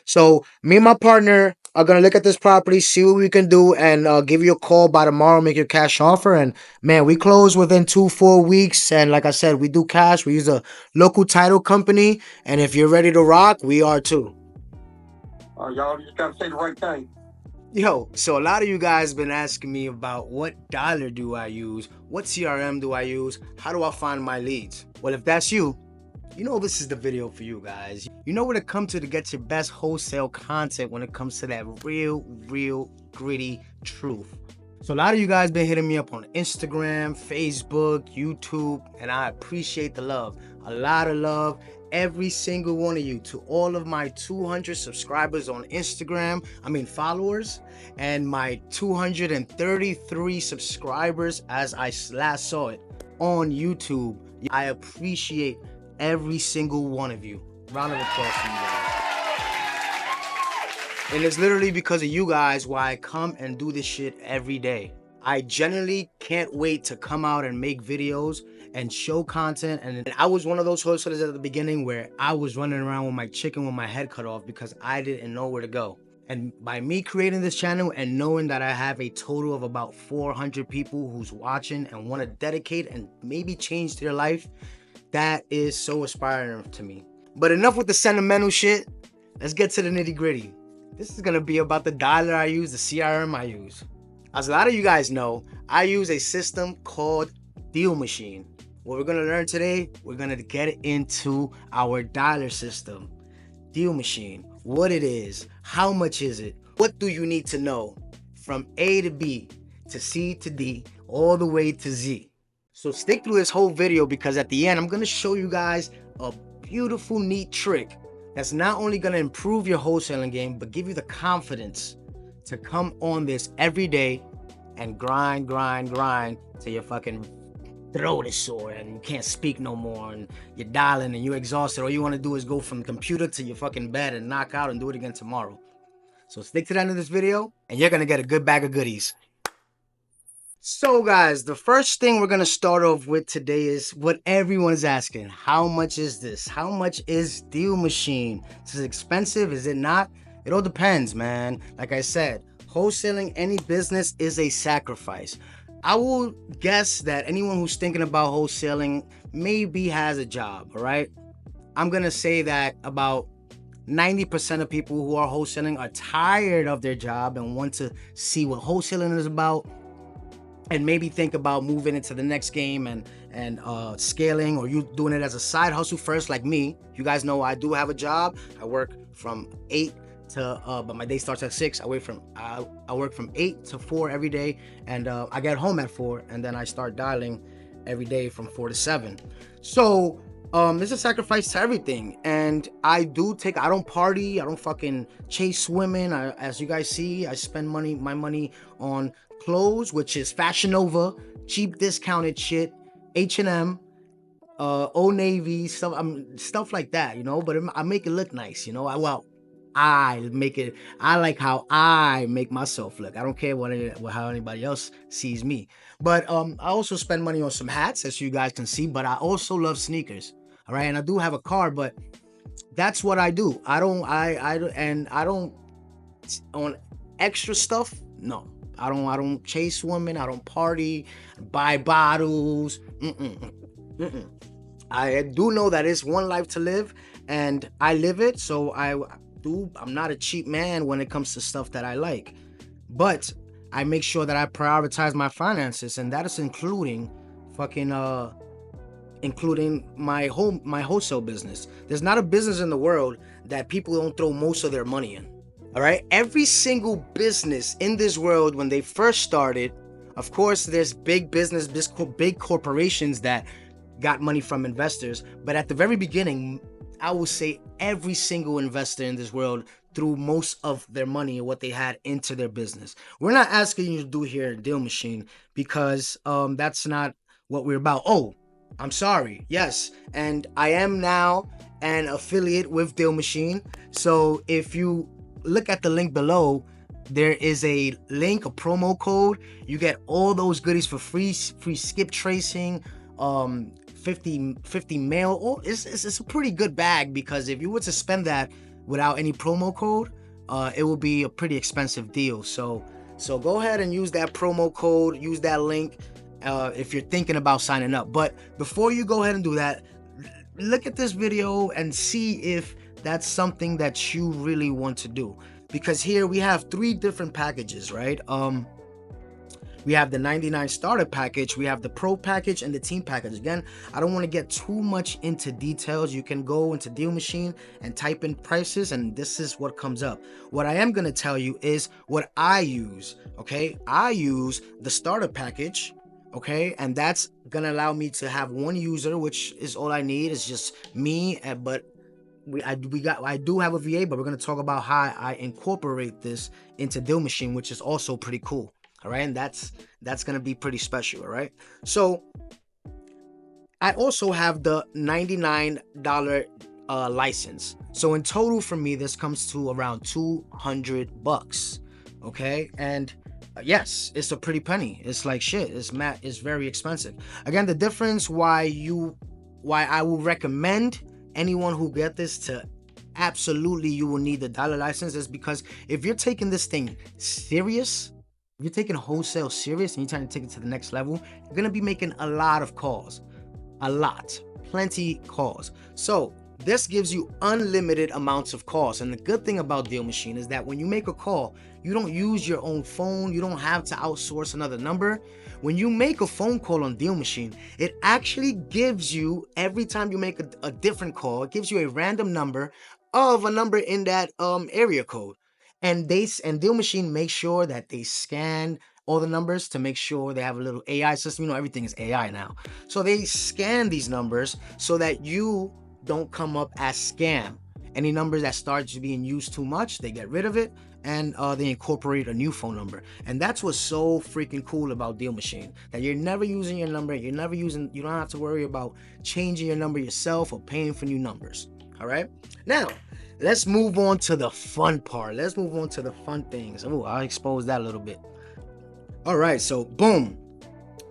So me and my partner are gonna look at this property, see what we can do, and give you a call by tomorrow, make your cash offer. And man, we close within 2 4 weeks. And like I said, we do cash. We use a local title company. And if you're ready to rock, we are too. Y'all just gotta say the right thing. Yo, so a lot of you guys been asking me about what dollar do I use, what CRM do I use, how do I find my leads? Well, if that's you, you know this is the video for you guys. You know where to come to get your best wholesale content when it comes to that real gritty truth. So a lot of you guys been hitting me up on Instagram, Facebook, YouTube, and I appreciate the love. A lot of love, every single one of you. To all of my 200 subscribers on Instagram, followers, and my 233 subscribers as I last saw it on YouTube. I appreciate every single one of you. Round of applause for you guys. And it's literally because of you guys why I come and do this shit every day. I genuinely can't wait to come out and make videos and show content. And I was one of those wholesalers at the beginning where I was running around with my chicken with my head cut off because I didn't know where to go. And by me creating this channel and knowing that I have a total of about 400 people who's watching and want to dedicate and maybe change their life, that is so inspiring to me. But enough with the sentimental shit. Let's get to the nitty gritty. This is gonna be about the dollar I use, the CRM I use. As a lot of you guys know, I use a system called Deal Machine. What we're gonna learn today, we're gonna get into our dollar system. Deal Machine, what it is, how much is it, what do you need to know from A to B to C to D, all the way to Z. So stick through this whole video because at the end, I'm gonna show you guys a beautiful, neat trick that's not only gonna improve your wholesaling game, but give you the confidence to come on this every day and grind till your fucking throat is sore and you can't speak no more and you're dialing and you're exhausted. All you wanna do is go from the computer to your fucking bed and knock out and do it again tomorrow. So stick to the end of this video and you're gonna get a good bag of goodies. So guys, the first thing we're gonna start off with today is what everyone's asking. How much is this? How much is Deal Machine? Is it expensive? Is it not? It all depends, man. Like I said, wholesaling any business is a sacrifice. I will guess that anyone who's thinking about wholesaling maybe has a job, all right? I'm gonna say that about 90% of people who are wholesaling are tired of their job and want to see what wholesaling is about and maybe think about moving into the next game and scaling, or you doing it as a side hustle first like me. You guys know I do have a job. I work from 8 to but my day starts at 6. I work from 8 to 4 every day, and I get home at 4, and then I start dialing every day from 4 to 7. So it's a sacrifice to everything, and I don't party, I don't fucking chase women. As you guys see, I spend my money on clothes, which is Fashion Nova, cheap discounted shit, H&M, Old Navy, stuff like that, you know. But I make it look nice, you know. I like how I make myself look. I don't care how anybody else sees me. But I also spend money on some hats, as you guys can see. But I also love sneakers. All right, and I do have a car, but that's what I do. I don't on extra stuff. No, I don't chase women. I don't party, buy bottles. I do know that it's one life to live, and I live it. So I'm not a cheap man when it comes to stuff that I like, but I make sure that I prioritize my finances, and that is including my wholesale business. There's not a business in the world that people don't throw most of their money in. All right, every single business in this world, when they first started, of course, there's big corporations that got money from investors, but at the very beginning, I would say every single investor in this world threw most of their money and what they had into their business. We're not asking you to do here at Deal Machine because that's not what we're about. Oh, I'm sorry. Yes, and I am now an affiliate with Deal Machine. So if you look at the link below, there is a link, a promo code. You get all those goodies for free skip tracing, 50 mail. Oh, it's a pretty good bag, because if you were to spend that without any promo code, it will be a pretty expensive deal. So go ahead and use that promo code, use that link if you're thinking about signing up. But before you go ahead and do that, look at this video and see if that's something that you really want to do. Because here we have 3 different packages, right? We have the 99 starter package, we have the pro package, and the team package. Again, I don't want to get too much into details. You can go into Deal Machine and type in prices, and this is what comes up. What I am going to tell you is what I use, okay? I use the starter package, okay? And that's going to allow me to have 1 user, which is all I need. It's just me, but I do have a VA, but we're going to talk about how I incorporate this into Deal Machine, which is also pretty cool. All right, and that's gonna be pretty special. All right, so I also have the $99 license. So in total for me, this comes to around $200. Okay, and yes, it's a pretty penny. It's like shit. It's very expensive. Again, the difference why I will recommend anyone who get this to absolutely you will need the dollar license is because if you're taking this thing serious, if you're taking wholesale serious and you're trying to take it to the next level, you're gonna be making a lot of calls, plenty calls. So this gives you unlimited amounts of calls. And the good thing about Deal Machine is that when you make a call, you don't use your own phone. You don't have to outsource another number. When you make a phone call on Deal Machine, it actually gives you, every time you make a different call, it gives you a random number of a number in that area code. And Deal Machine makes sure that they scan all the numbers to make sure they have a little AI system. You know, everything is AI now. So they scan these numbers so that you don't come up as scam. Any numbers that start being used too much, they get rid of it, and they incorporate a new phone number. And that's what's so freaking cool about Deal Machine, that you're never using your number. You don't have to worry about changing your number yourself or paying for new numbers. All right, now let's move on to the fun part. Let's move on to the fun things. Oh, I'll expose that a little bit. All right, so boom.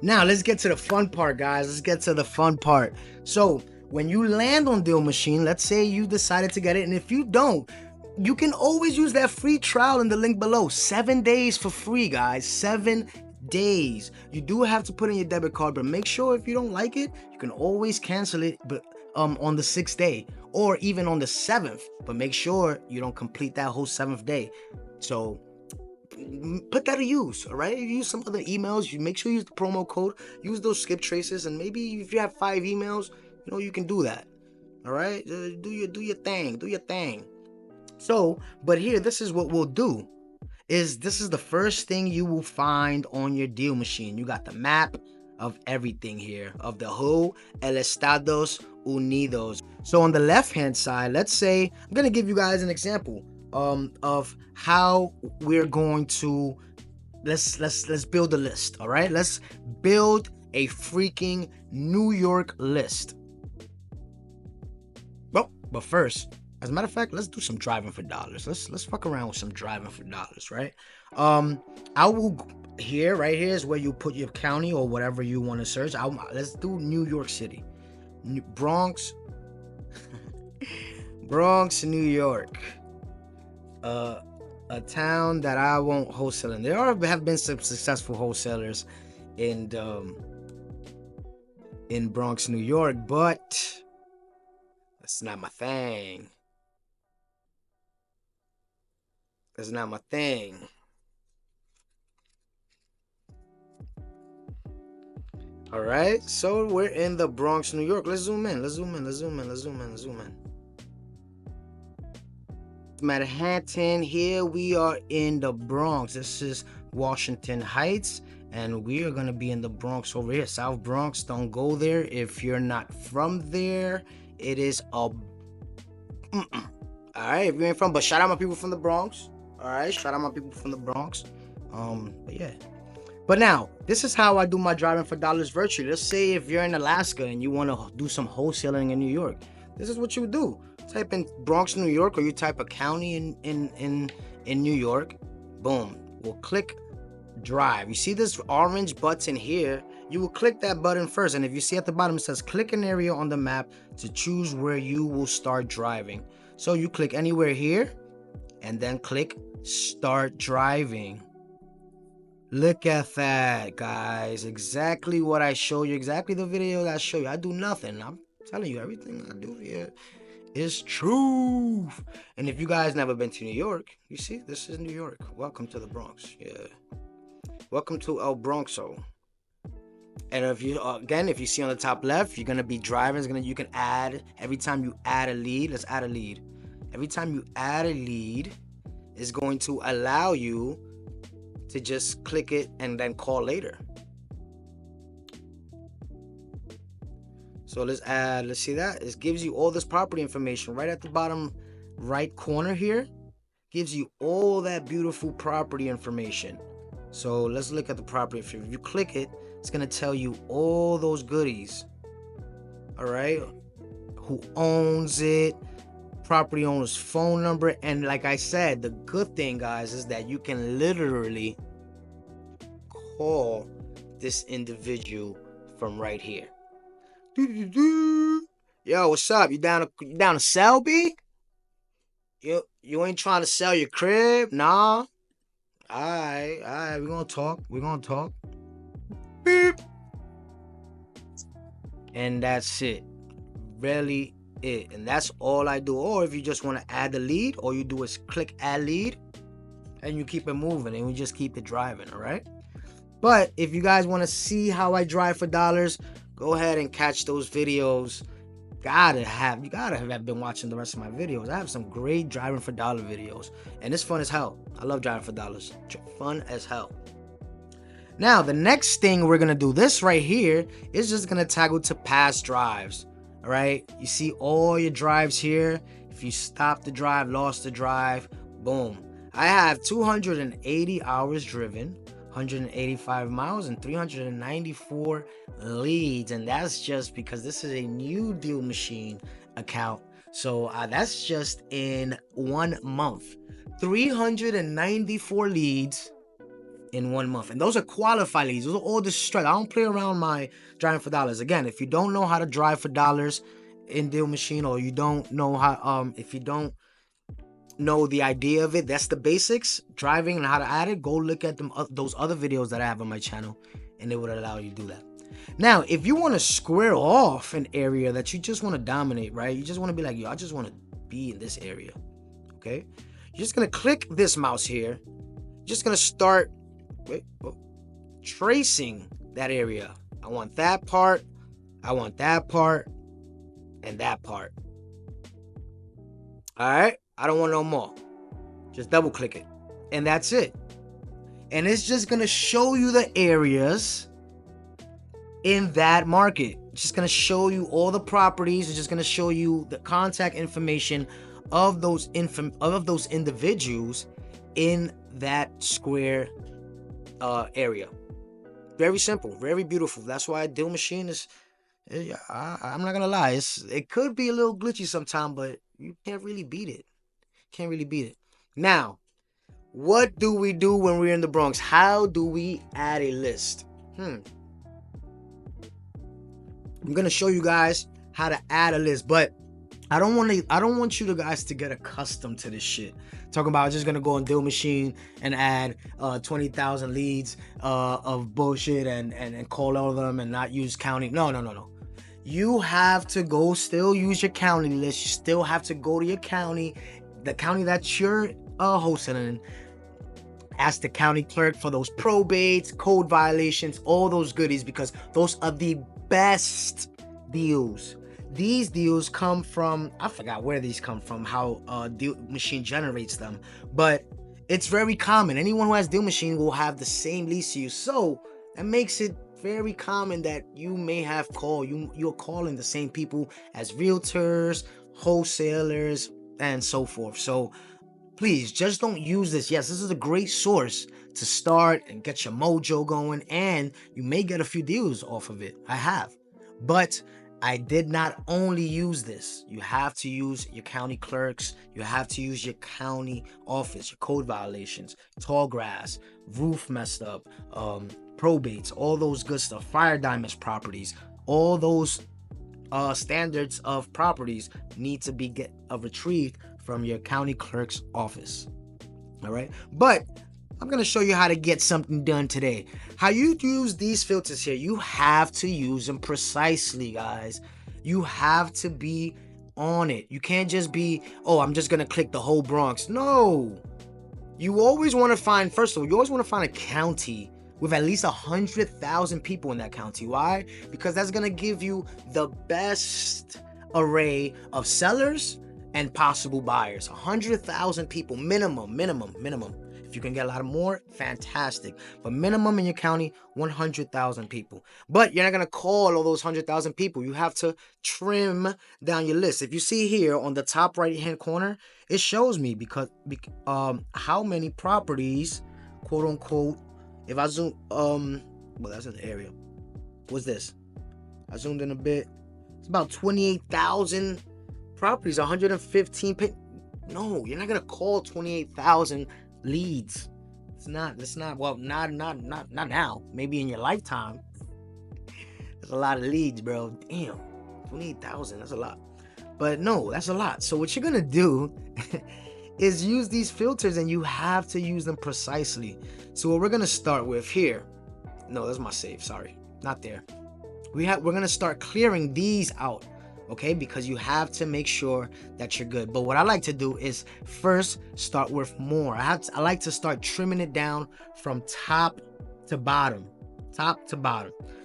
Now let's get to the fun part, guys. Let's get to the fun part. So when you land on Deal Machine, let's say you decided to get it, and if you don't, you can always use that free trial in the link below. 7 days for free, guys. 7 days. You do have to put in your debit card, but make sure if you don't like it, you can always cancel it, but on the 6th day or even on the 7th, but make sure you don't complete that whole 7th day. So put that to use. All right, use some other emails. You make sure you use the promo code, use those skip traces, and maybe if you have 5 emails, you know, you can do that. All right, do your thing. So, but here, this is what we'll do. This is the first thing you will find on your Deal Machine. You got the map of everything here, of the whole El Estados Unidos. So on the left hand side, let's say I'm gonna give you guys an example of how we're going to let's build a list. All right, let's build a freaking New York list. Well, but first, as a matter of fact, let's do some driving for dollars. Let's fuck around with some driving for dollars, right? I will right here is where you put your county or whatever you want to search. Let's do New York City, Bronx, New York. A town that I won't wholesale in. There have been some successful wholesalers in Bronx, New York, but that's not my thing. That's not my thing. All right, so we're in the Bronx, New York. Let's zoom in. Manhattan. Here we are in the Bronx. This is Washington Heights, and we are gonna be in the Bronx over here. South Bronx. Don't go there if you're not from there. It is all right if you ain't from. But shout out my people from the Bronx. All right, shout out my people from the Bronx. But yeah. But now, this is how I do my driving for dollars virtually. Let's say if you're in Alaska and you want to do some wholesaling in New York, this is what you do. Type in Bronx, New York, or you type a county in New York. Boom. We'll click drive. You see this orange button here? You will click that button first, and if you see at the bottom it says click an area on the map to choose where you will start driving. So you click anywhere here and then click start driving. Look at that, guys. Exactly what I show you. Exactly the video that I show you. I do nothing. I'm telling you, everything I do here is truth. And if you guys never been to New York, you see, this is New York. Welcome to the Bronx. Yeah. Welcome to El Bronxo. And if you again, if you see on the top left, you're gonna be driving. You can add every time you add a lead. Let's add a lead. Every time you add a lead, it's going to allow you to just click it and then call later. So let's see that. It gives you all this property information right at the bottom right corner here. Gives you all that beautiful property information. So let's look at the property. If you click it, it's gonna tell you all those goodies. All right, who owns it, property owner's phone number, and like I said, the good thing, guys, is that you can literally call this individual from right here. Yo, what's up? You down to sell, B? You ain't trying to sell your crib? Nah. Alright, we're gonna talk. Beep. And that's it. Really it. And that's all I do. Or if you just want to add the lead, all you do is click add lead and you keep it moving and we just keep it driving, alright? But if you guys want to see how I drive for dollars, go ahead and catch those videos. You gotta have been watching the rest of my videos. I have some great driving for dollar videos, and it's fun as hell. I love driving for dollars. Fun as hell. Now the next thing we're gonna do, this right here, is just gonna toggle to past drives. All right, you see all your drives here. If you stop the drive, lost the drive, boom. I have 280 hours driven, 185 miles, and 394 leads, and that's just because this is a new Deal Machine account. So that's just in 1 month. 394 leads in 1 month, and those are qualified leads. Those are all the straight. I don't play around my driving for dollars. Again, if you don't know how to drive for dollars in Deal Machine, or you don't know how, if you don't know the idea of it, that's the basics, driving and how to add it, go look at them those other videos that I have on my channel, and it would allow you to do that. Now, if you want to square off an area that you just want to dominate, right? You just want to be like, yo, I just want to be in this area, okay? You're just going to click this mouse here. Just going to start tracing that area. I want that part, I want that part, and that part. All right, I don't want no more. Just double click it, and that's it. And it's just gonna show you the areas in that market. It's just gonna show you all the properties. It's just gonna show you the contact information of those individuals in that square area. Very simple, very beautiful. That's why Deal Machine is, I'm not gonna lie, it could be a little glitchy sometimes, but you can't really beat it. Can't really beat it. Now, what do we do when we're in the Bronx? How do we add a list? I'm gonna show you guys how to add a list, but I don't want you guys to get accustomed to this shit. Talking about just gonna go on Deal Machine and add 20,000 leads of bullshit and call all of them and not use county. No. You have to still use your county list. You still have to go to your county, the county that you're wholesaling in. Ask the county clerk for those probates, code violations, all those goodies, because those are the best deals. These deals come from, I forgot where these come from, how Deal Machine generates them, but it's very common. Anyone who has Deal Machine will have the same leads to you. So that makes it very common that you may have you're calling the same people as realtors, wholesalers, and so forth. So please just don't use this. Yes, this is a great source to start and get your mojo going, and you may get a few deals off of it. I have, but I did not only use this. You have to use your county clerks. You have to use your county office, your code violations, tall grass, roof messed up, probates, all those good stuff, fire damage properties, all those standards of properties need to be retrieved from your county clerk's office. All right, but I'm gonna show you how to get something done today. How you use these filters here, you have to use them precisely, guys. You have to be on it. You can't just be, oh, I'm just gonna click the whole Bronx. No, you always want to find, first of all, you always want to find a county with at least 100,000 people in that county. Why? Because that's gonna give you the best array of sellers and possible buyers. 100,000 people minimum. If you can get a lot more, fantastic. But minimum in your county, 100,000 people. But you're not gonna call all those 100,000 people. You have to trim down your list. If you see here on the top right hand corner, it shows me how many properties, quote unquote. If I zoom, well, that's an area. What's this? I zoomed in a bit. It's about 28,000 properties, 115. No, you're not gonna call 28,000 leads. It's not. Well, not now. Maybe in your lifetime. That's a lot of leads, bro. Damn, 28,000. That's a lot. But no, that's a lot. So what you're gonna do is use these filters, and you have to use them precisely. So what we're gonna start with here. No, that's my save. Sorry, not there. We're gonna start clearing these out. Okay, because you have to make sure that you're good. But what I like to do is first start with more. I like to start trimming it down from top to bottom.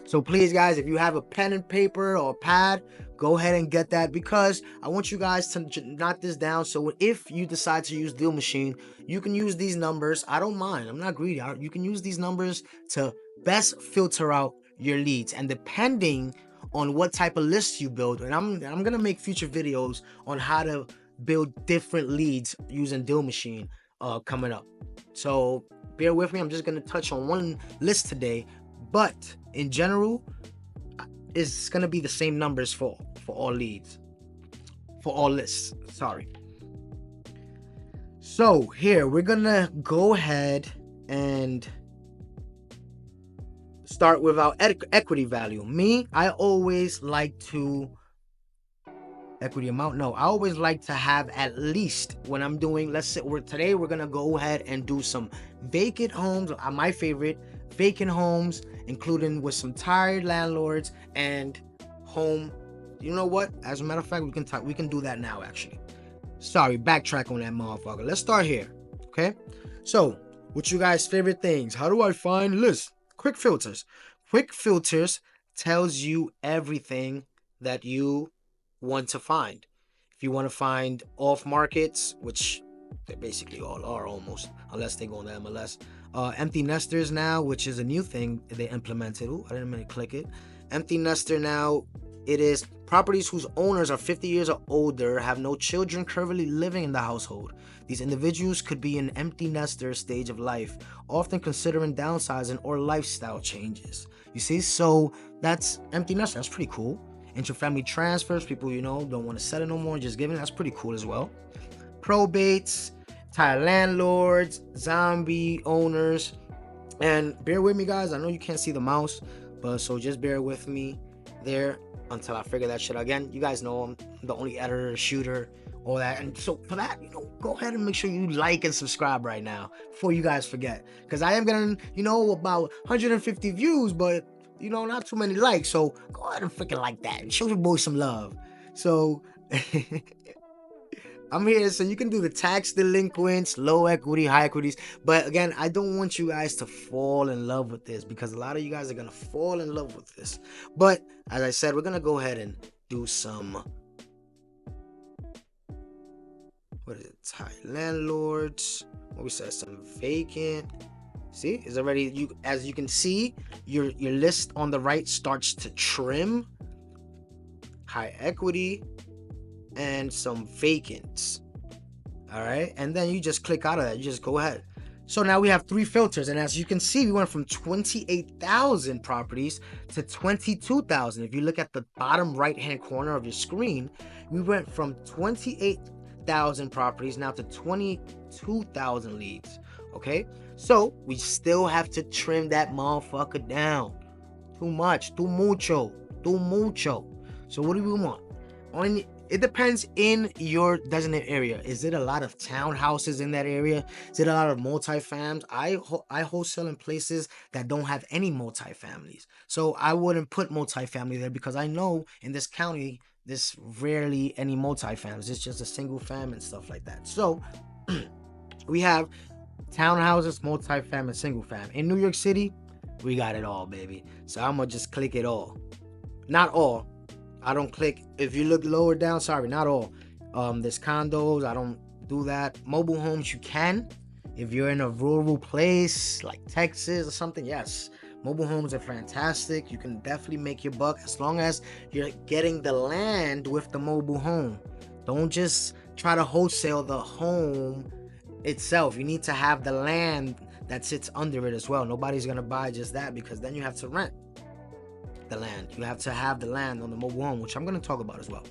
So please, guys, if you have a pen and paper or a pad, go ahead and get that, because I want you guys to knock this down. So if you decide to use Deal Machine, you can use these numbers. I don't mind. I'm not greedy. You can use these numbers to best filter out your leads, and depending on what type of lists you build, and I'm gonna make future videos on how to build different leads using Deal Machine coming up. So bear with me. I'm just gonna touch on one list today, but in general, it's gonna be the same numbers for all leads, for all lists. Sorry. So here we're gonna go ahead and start with our equity value. I always like to equity amount. No, I always like to have at least, when I'm doing, let's say today we're gonna go ahead and do some vacant homes. My favorite, vacant homes, including with some tired landlords and home. You know what? As a matter of fact, we can do that now. Actually, sorry, backtrack on that motherfucker. Let's start here. Okay. So, what's you guys' favorite things? How do I find lists? Quick filters. Quick filters tells you everything that you want to find. If you want to find off markets, which they basically all are almost, unless they go on the MLS. Empty nesters now, which is a new thing they implemented. Ooh, I didn't mean to click it. Empty nester now, it is properties whose owners are 50 years or older, have no children currently living in the household. These individuals could be in empty nester stage of life, often considering downsizing or lifestyle changes. You see, so that's empty nester. That's pretty cool. Interfamily transfers, people don't want to settle no more, just giving. That's pretty cool as well. Probates, tired landlords, zombie owners, and bear with me, guys. I know you can't see the mouse, but so just bear with me there until I figure that shit out. Again, you guys know I'm the only editor, shooter, all that. And so for that, go ahead and make sure you like and subscribe right now before you guys forget, because I am getting about 150 views, but not too many likes. So go ahead and freaking like that and show your boy some love. So I'm here so you can do the tax delinquents, low equity, high equities. But again, I don't want you guys to fall in love with this, because a lot of you guys are going to fall in love with this. But as I said, we're going to go ahead and do some, what is it? Tired landlords. What we said, some vacant. See, it's already, as you can see, your list on the right starts to trim. High equity and some vacants. All right, and then you just click out of that. You just go ahead. So now we have 3 filters, and as you can see, we went from 28,000 properties to 22,000. If you look at the bottom right hand corner of your screen, we went from 28,000 properties now to 22,000 leads. Okay, so we still have to trim that motherfucker down. Too much, too mucho. So what do we want? It depends in your designated area. Is it a lot of townhouses in that area? Is it a lot of multifams? I wholesale in places that don't have any multifamilies. So I wouldn't put multifamily there because I know in this county there's rarely any multifams. It's just a single fam and stuff like that. So we have townhouses, multifam, and single fam. In New York City, we got it all, baby. So I'm gonna just click it all. Not all. I don't click. If you look lower down, sorry, not all. There's condos. I don't do that. Mobile homes, you can. If you're in a rural place like Texas or something, yes. Mobile homes are fantastic. You can definitely make your buck as long as you're getting the land with the mobile home. Don't just try to wholesale the home itself. You need to have the land that sits under it as well. Nobody's gonna buy just that because then you have to rent the land. You have to have the land on the mobile home, which I'm going to talk about as well.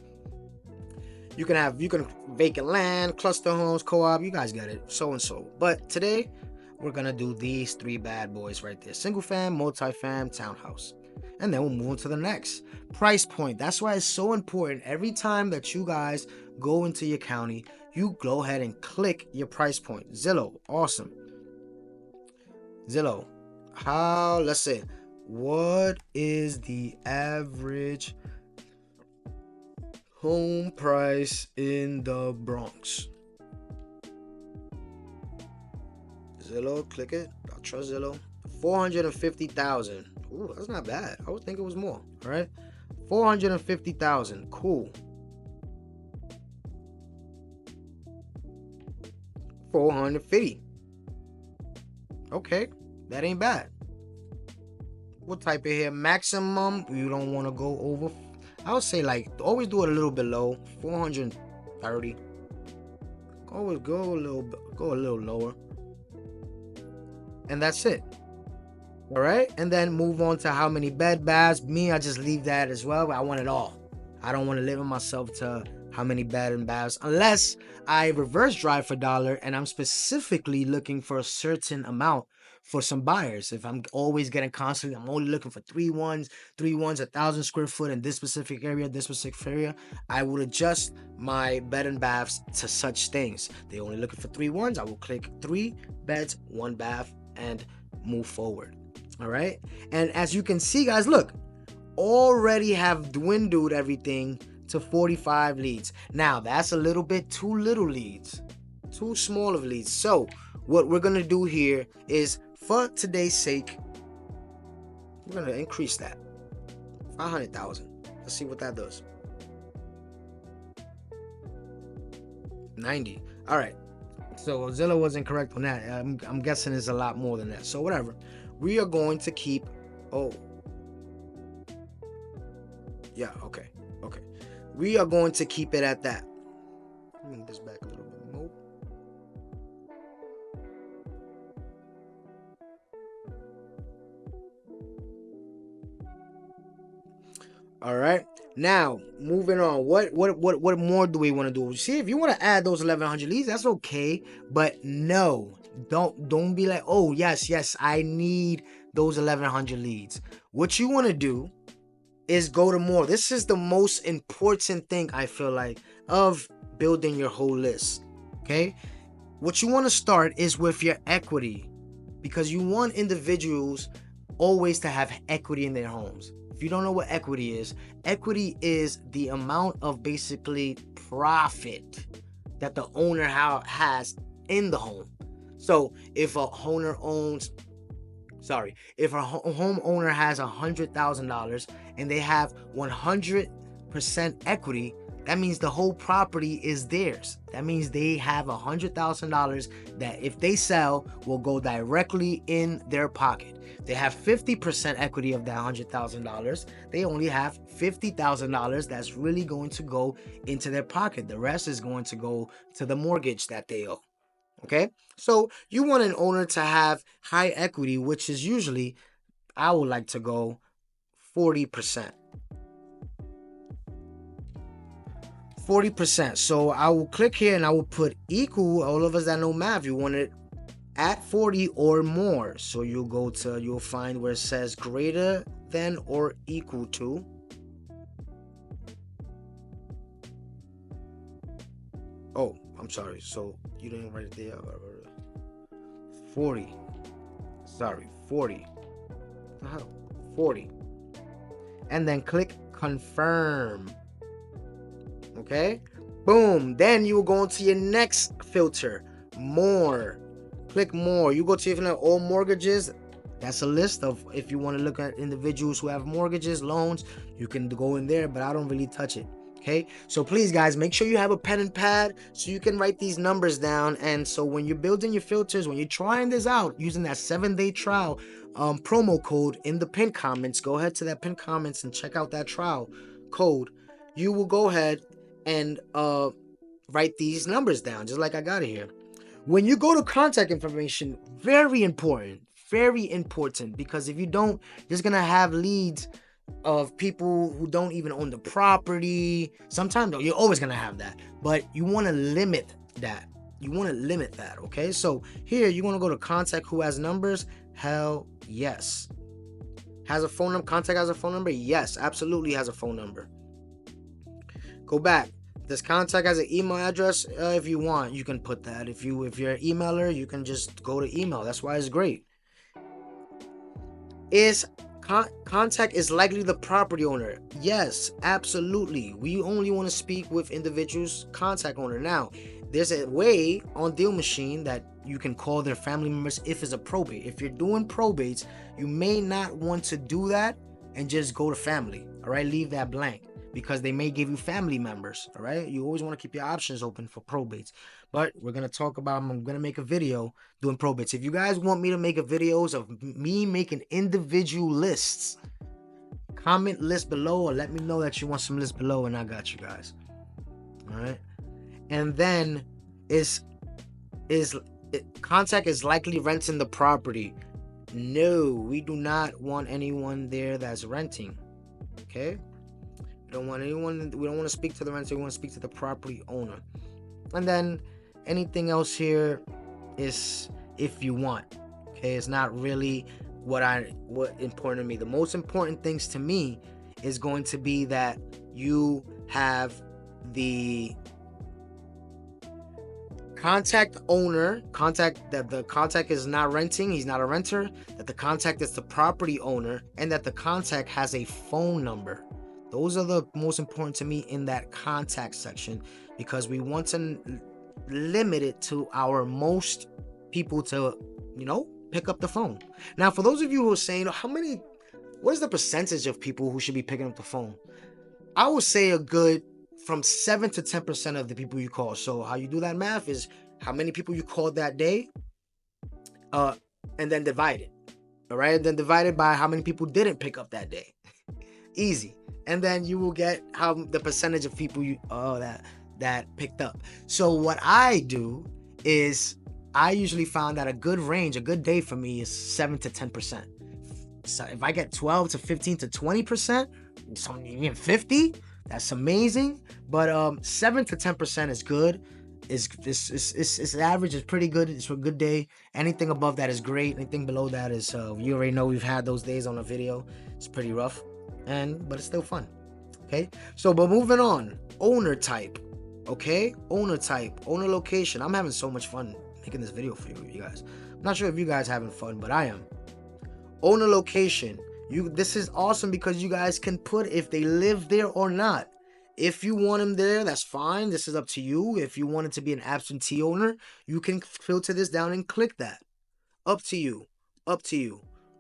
You can vacant land, cluster homes, co-op, you guys get it, so and so. But today we're going to do these three bad boys right there: single fam, multi-fam, townhouse. And then we'll move on to the next. Price point. That's why it's so important every time that you guys go into your county, you go ahead and click your price point. Zillow, awesome. Zillow, let's say, what is the average home price in the Bronx? Zillow, click it. I trust Zillow. 450,000. Ooh, that's not bad. I would think it was more. All right, 450,000. Cool. 450. Okay, that ain't bad. What type of here? Maximum, you don't want to go over. I would say like always do it a little below 430. Always go a little lower, and that's it. All right, and then move on to how many bed baths. Me, I just leave that as well. I want it all. I don't want to limit myself to how many bed and baths unless I reverse drive for dollar and I'm specifically looking for a certain amount for some buyers. If I'm always getting constantly, I'm only looking for three ones, 1,000 square foot in this specific area, I would adjust my bed and baths to such things. They only looking for 3 ones, I will click 3 beds, 1 bath, and move forward. All right. And as you can see, guys, look, already have dwindled everything to 45 leads. Now, that's a little bit too little leads, too small of leads. So what we're going to do here is, for today's sake, we're going to increase that 500,000. Let's see what that does. 90. All right. So Zillow was incorrect on that. I'm guessing it's a lot more than that. So whatever. We are going to keep. Oh. Yeah. Okay. Okay. We are going to keep it at that. Let me move this back a little bit more. All right. Now, moving on. What more do we want to do? See, if you want to add those 1,100 leads, that's okay. But no, don't be like, oh yes, I need those 1,100 leads. What you want to do is go to more. This is the most important thing, I feel like, of building your whole list. Okay. What you want to start is with your equity, because you want individuals always to have equity in their homes. If you don't know what equity is the amount of basically profit that the owner has in the home. So if a homeowner has $100,000 and they have 100% equity, that means the whole property is theirs. That means they have $100,000 that if they sell will go directly in their pocket. They have 50% equity of that $100,000. They only have $50,000 that's really going to go into their pocket. The rest is going to go to the mortgage that they owe. Okay? So you want an owner to have high equity, which is usually, I would like to go 40%. 40%. So I will click here and I will put equal. All of us that know math, you want it at 40 or more. So you'll find where it says greater than or equal to. I'm sorry. So you didn't write it there. 40. Sorry, 40. What the hell? 40. And then click confirm. Okay? Boom. Then you will go into your next filter. More. Click more. You go to your all mortgages. That's a list of, if you want to look at individuals who have mortgages, loans, you can go in there, but I don't really touch it. Okay, so please guys, make sure you have a pen and pad so you can write these numbers down. And so when you're building your filters, when you're trying this out using that 7-day trial promo code in the pinned comments, go ahead to that pinned comments and check out that trial code. You will go ahead and write these numbers down just like I got it here. When you go to contact information, very important, because if you don't, you're gonna have leads of people who don't even own the property. Sometimes though, you're always gonna have that, but you want to limit that. Okay, so here you want to go to contact who has numbers. Hell yes. Has a phone number. Contact has a phone number. Yes, absolutely has a phone number. Go back. This contact has an email address. If you want, you can put that. If you're an emailer, you can just go to email. That's why it's great. Is contact is likely the property owner? Yes, absolutely. We only want to speak with individuals contact owner. Now, there's a way on Deal Machine that you can call their family members if it's a probate. If you're doing probates, you may not want to do that and just go to family. All right, leave that blank, because they may give you family members. All right, you always want to keep your options open for probates. But we're gonna talk about, I'm gonna make a video doing probates. If you guys want me to make videos of me making individual lists, comment list below, or let me know that you want some lists below, and I got you guys. All right, and then contact is likely renting the property. No, we do not want anyone there that's renting. Okay. We don't want anyone. We don't want to speak to the renter. We want to speak to the property owner. And then anything else here is if you want. Okay, it's not really what important to me. The most important things to me is going to be that you have the contact owner, that the contact is not renting, he's not a renter, that the contact is the property owner, and that the contact has a phone number. Those are the most important to me in that contact section, because we want to limit it to our most people to, pick up the phone. Now, for those of you who are saying, what is the percentage of people who should be picking up the phone? I would say a good from 7 to 10% of the people you call. So how you do that math is how many people you called that day, and then divide it. All right, then divided by how many people didn't pick up that day. Easy. And then you will get how the percentage of people that picked up. So what I do is I usually found that a good day for me is 7 to 10%. So if I get 12 to 15 to 20%, even 50, that's amazing. But 7 to 10% is good. It's average is pretty good. It's a good day. Anything above that is great. Anything below that is you already know, we've had those days on a video. It's pretty rough, but it's still fun. Okay, so but moving on. Owner type. Okay, owner type, owner location. I'm having so much fun making this video for you guys. I'm not sure if you guys are having fun, but I am. Owner location. This is awesome because you guys can put if they live there or not. If you want them there, that's fine. This is up to you. If you want it to be an absentee owner, you can filter this down and click that. Up to you.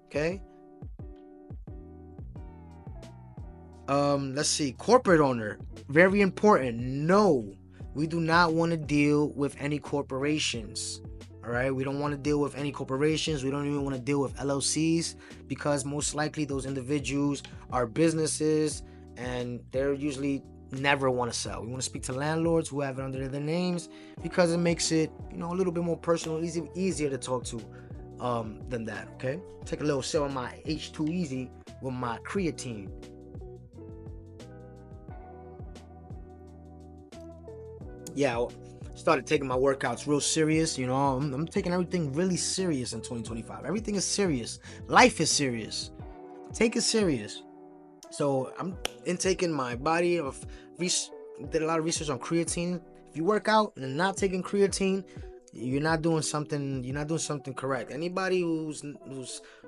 Okay. Let's see. Corporate owner. Very important. No, we do not want to deal with any corporations. All right, we don't want to deal with any corporations. We don't even want to deal with LLCs, because most likely those individuals are businesses and they're usually never want to sell. We want to speak to landlords who have it under their names, because it makes it, a little bit more personal, easier to talk to than that. Okay, take a little sip of my H2 Easy with my creatine. Yeah, I started taking my workouts real serious. I'm taking everything really serious in 2025. Everything is serious. Life is serious. Take it serious. So I'm intaking my body did a lot of research on creatine. If you work out and not taking creatine, you're not doing something correct. Anybody who's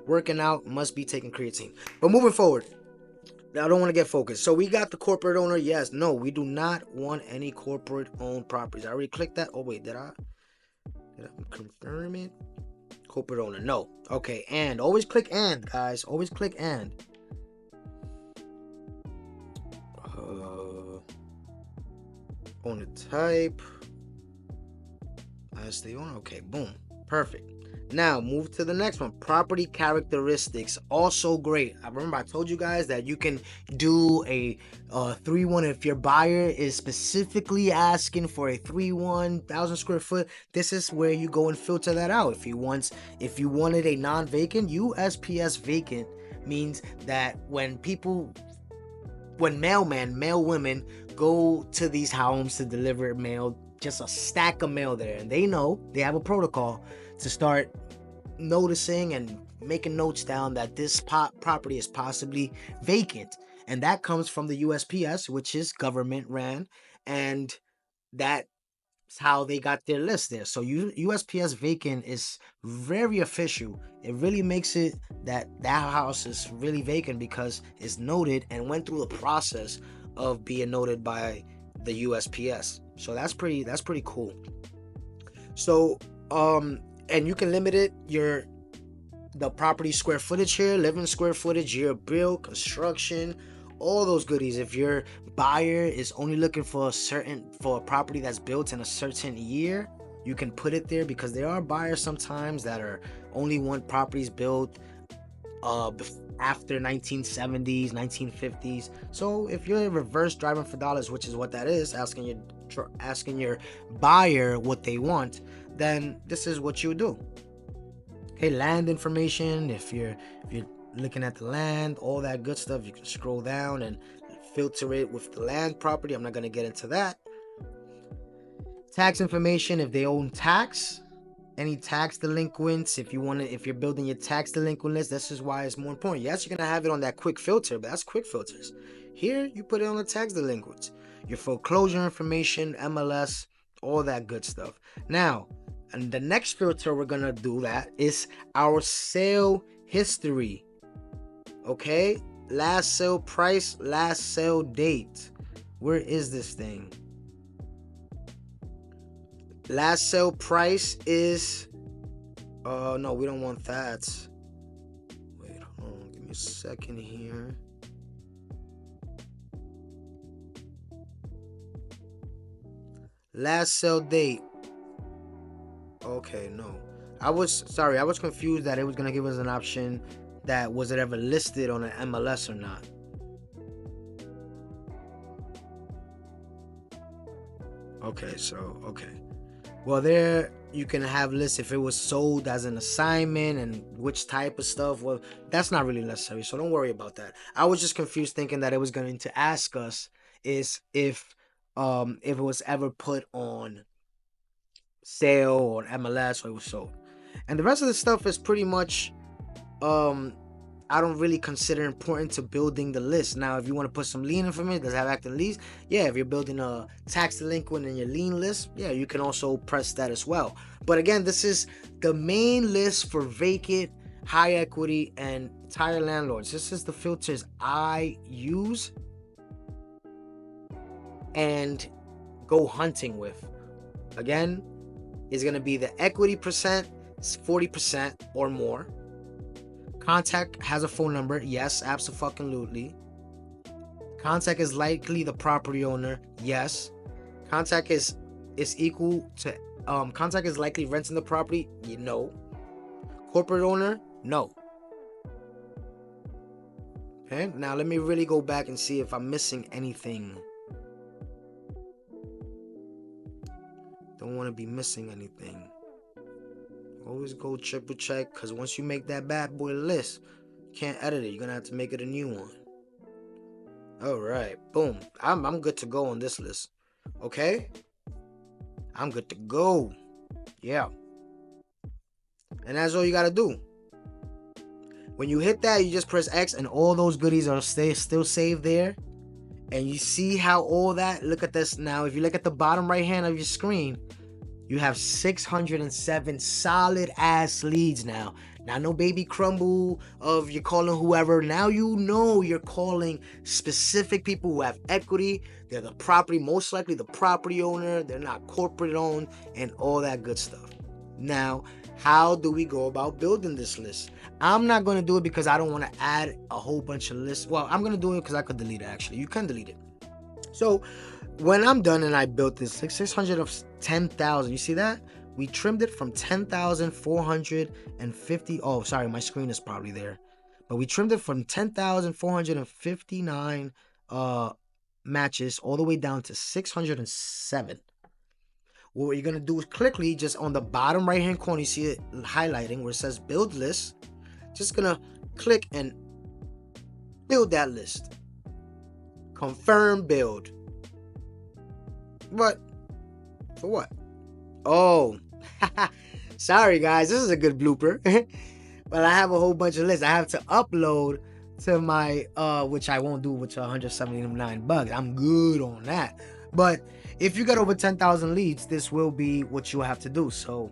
working out must be taking creatine. But moving forward, I don't want to get focused. So we got the corporate owner. Yes, no, we do not want any corporate owned properties. I already clicked that. Oh wait, did I confirm it? Corporate owner, no. Okay, and always click and, guys. Always click and. Owner type. As the owner. Okay, boom. Perfect. Now move to the next one. Property characteristics, also great. I remember I told you guys that you can do a 3-1 if your buyer is specifically asking for a 3-1,000 square foot. This is where you go and filter that out. If you wanted a non-vacant, USPS vacant means that when male women go to these homes to deliver mail, just a stack of mail there, and they know they have a protocol to start noticing and making notes down that this property is possibly vacant, and that comes from the USPS, which is government ran, and that's how they got their list there. So USPS vacant is very official. It really makes it that house is really vacant because it's noted and went through the process of being noted by the USPS. So that's pretty cool. So and you can limit it the property square footage here, living square footage, year build, construction, all those goodies. If your buyer is only looking for a property that's built in a certain year, you can put it there, because there are buyers sometimes that are only want properties built after 1970s, 1950s. So if you're reverse driving for dollars, which is what that is, asking your buyer what they want, then this is what you do. Okay, land information. If you're looking at the land, all that good stuff, you can scroll down and filter it with the land property. I'm not going to get into that. Tax information, if they own tax, any tax delinquents, if you're building your tax delinquent list, this is why it's more important. Yes, you're going to have it on that quick filter, but that's quick filters. Here, you put it on the tax delinquents. Your foreclosure information, MLS, all that good stuff. Now, and the next filter we're going to do that is our sale history. Okay? Last sale price, last sale date. Where is this thing? Last sale price is no, we don't want that. Wait, hold on, give me a second here. Last sale date. Okay, no. I was confused that it was gonna give us an option that was it ever listed on an MLS or not. Okay, well, there you can have lists if it was sold as an assignment and which type of stuff. Well, that's not really necessary, so don't worry about that. I was just confused thinking that it was going to ask us is if it was ever put on sale or MLS or it was sold. And the rest of the stuff is pretty much I don't really consider important to building the list. Now, if you want to put some lien information, does have active lease? Yeah, if you're building a tax delinquent in your lien list, yeah, you can also press that as well. But again, this is the main list for vacant, high equity, and tire landlords. This is the filters I use and go hunting with. Again, is going to be the equity percent, 40% or more. Contact has a phone number. Yes, absolutely. Contact is likely the property owner. Yes. Contact is equal to contact is likely renting the property. You know. Corporate owner. No. Okay. Now let me really go back and see if I'm missing anything. Don't want to be missing anything. Always go triple check, because once you make that bad boy list, you can't edit it. You're gonna have to make it a new one. Alright, boom. I'm good to go on this list. Okay? I'm good to go. Yeah. And that's all you gotta do. When you hit that, you just press X and all those goodies are still saved there. And you see how all that, look at this now. If you look at the bottom right hand of your screen, you have 607 solid ass leads now. Not no baby crumble of you're calling whoever. Now you know you're calling specific people who have equity. They're the property, most likely the property owner. They're not corporate owned and all that good stuff. Now, how do we go about building this list? I'm not going to do it because I don't want to add a whole bunch of lists. Well, I'm going to do it because I could delete it actually. You can delete it. So when I'm done and I built this, like 600 of 10,000, you see that? We trimmed it from 10,450. Oh, sorry, my screen is probably there. But we trimmed it from 10,459 matches all the way down to 607. What you're going to do is quickly, just on the bottom right hand corner, you see it highlighting where it says build list. Just going to click and build that list. Confirm build. What? For what? Oh, sorry guys, this is a good blooper. But I have a whole bunch of lists I have to upload to my which I won't do with 179 bucks. I'm good on that. But if you get over 10,000 leads, this will be what you have to do. So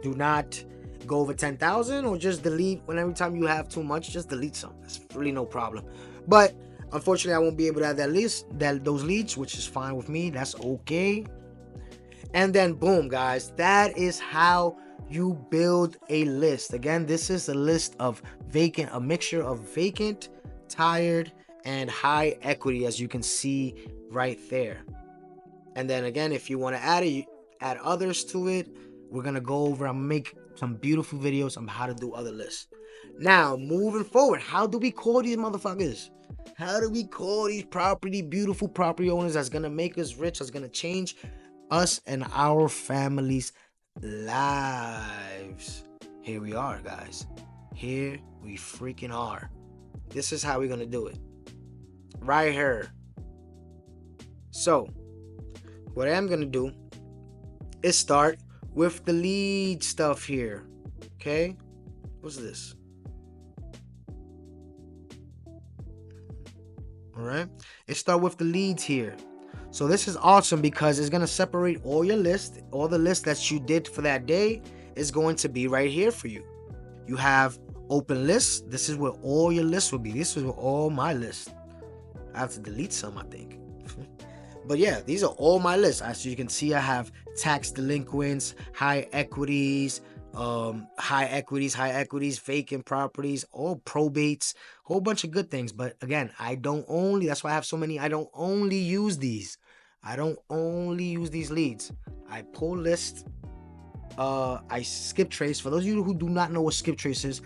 do not go over 10,000 or just delete. When every time you have too much, just delete some. That's really no problem. But unfortunately, I won't be able to have those leads, which is fine with me. That's okay. And then boom, guys, that is how you build a list. Again, this is a list of vacant, a mixture of vacant, tired, and high equity, as you can see right there. And then again, if you want to add others to it, we're gonna go over and make some beautiful videos on how to do other lists. Now, moving forward, how do we call these motherfuckers? How do we call these beautiful property owners that's gonna make us rich, that's gonna change us and our families' lives? Here we are, guys. Here we freaking are. This is how we're gonna do it. Right here. So, what I'm gonna do is start with the lead stuff here. Okay? What's this? Alright? Let's start with the leads here. So this is awesome because it's going to separate all your list. All the lists that you did for that day is going to be right here for you. You have open lists. This is where all your lists will be. This is where all my lists. I have to delete some, I think. But yeah, these are all my lists. As you can see, I have tax delinquents, high equities, vacant properties, all probates, whole bunch of good things. But again, that's why I have so many. I don't only use these. I don't only use these leads. I pull list. I skip trace. For those of you who do not know what skip trace is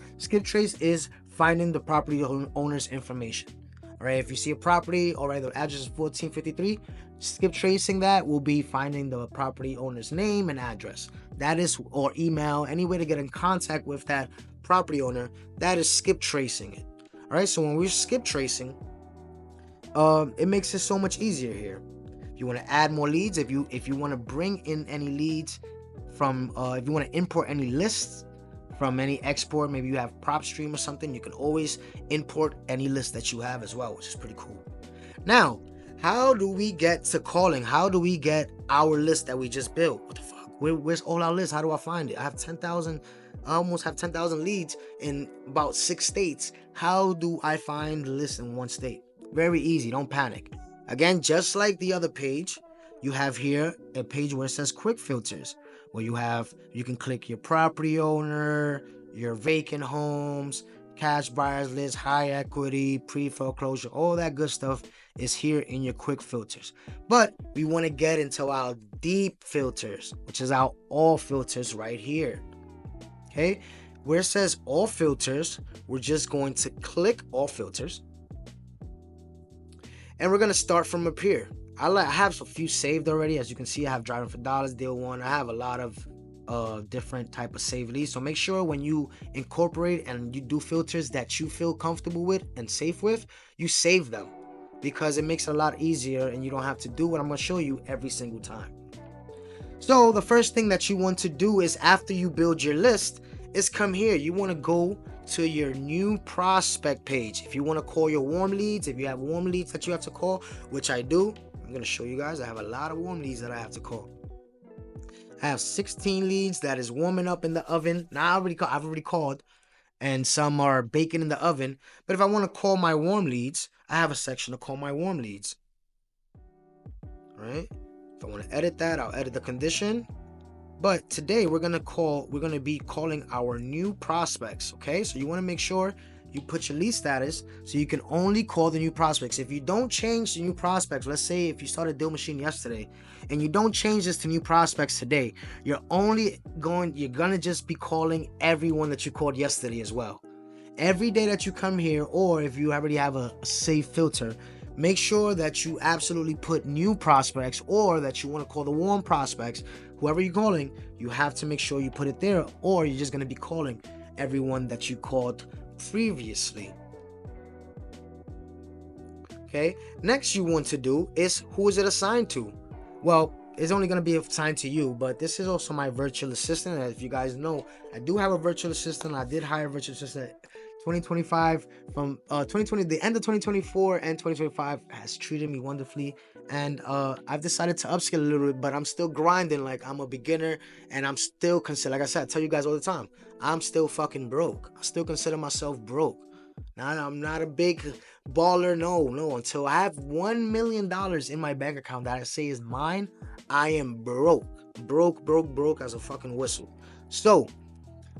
finding the property owner's information. All right, if you see a property, all right, the address is 1453, skip tracing that will be finding the property owner's name and address. That is, or email, any way to get in contact with that property owner, that is skip tracing it. All right, so when we're skip tracing, it makes it so much easier here. If you want to add more leads, if you want to bring in any leads from, if you want to import any lists from any export, maybe you have PropStream or something, you can always import any list that you have as well, which is pretty cool. Now, how do we get to calling? How do we get our list that we just built? What the fuck? Where's all our lists? How do I find it? I have 10,000, I almost have 10,000 leads in about 6 states. How do I find the list in one state? Very easy, don't panic. Again, just like the other page, you have here a page where it says quick filters, where you can click your property owner, your vacant homes, cash buyers list, high equity, pre-foreclosure, all that good stuff is here in your quick filters. But we want to get into our deep filters, which is our all filters right here. Okay, where it says all filters, we're just going to click all filters, and we're going to start from up here. I have a few saved already. As you can see, I have driving for dollars, deal one. I have a lot of different type of save leads. So make sure when you incorporate and you do filters that you feel comfortable with and safe with, you save them, because it makes it a lot easier and you don't have to do what I'm going to show you every single time. So the first thing that you want to do is, after you build your list, is come here. You want to go to your new prospect page. If you want to call your warm leads, if you have warm leads that you have to call, which I do, I'm going to show you guys. I have a lot of warm leads that I have to call. I have 16 leads that is warming up in the oven. Now I've already called, and some are baking in the oven. But if I want to call my warm leads, I have a section to call my warm leads. All right. If I want to edit that, I'll edit the condition. But today we're going to be calling our new prospects. Okay. So you want to make sure you put your lead status so you can only call the new prospects. If you don't change the new prospects, let's say if you started Deal Machine yesterday and you don't change this to new prospects today, you're gonna just be calling everyone that you called yesterday as well. Every day that you come here, or if you already have a save filter, make sure that you absolutely put new prospects, or that you want to call the warm prospects. Whoever you're calling, you have to make sure you put it there, or you're just going to be calling everyone that you called previously. Okay, next you want to do is, who is it assigned to? Well, it's only going to be assigned to you, but this is also my virtual assistant. As if you guys know, I do have a virtual assistant. I did hire a virtual assistant 2025 from 2020. The end of 2024 and 2025 has treated me wonderfully, and I've decided to upskill a little bit, but I'm still grinding like I'm a beginner, and I'm still consider, like I said, I tell you guys all the time, I'm still fucking broke. I still consider myself broke. Now, I'm not a big baller, no. Until I have $1 million in my bank account that I say is mine, I am broke as a fucking whistle. So,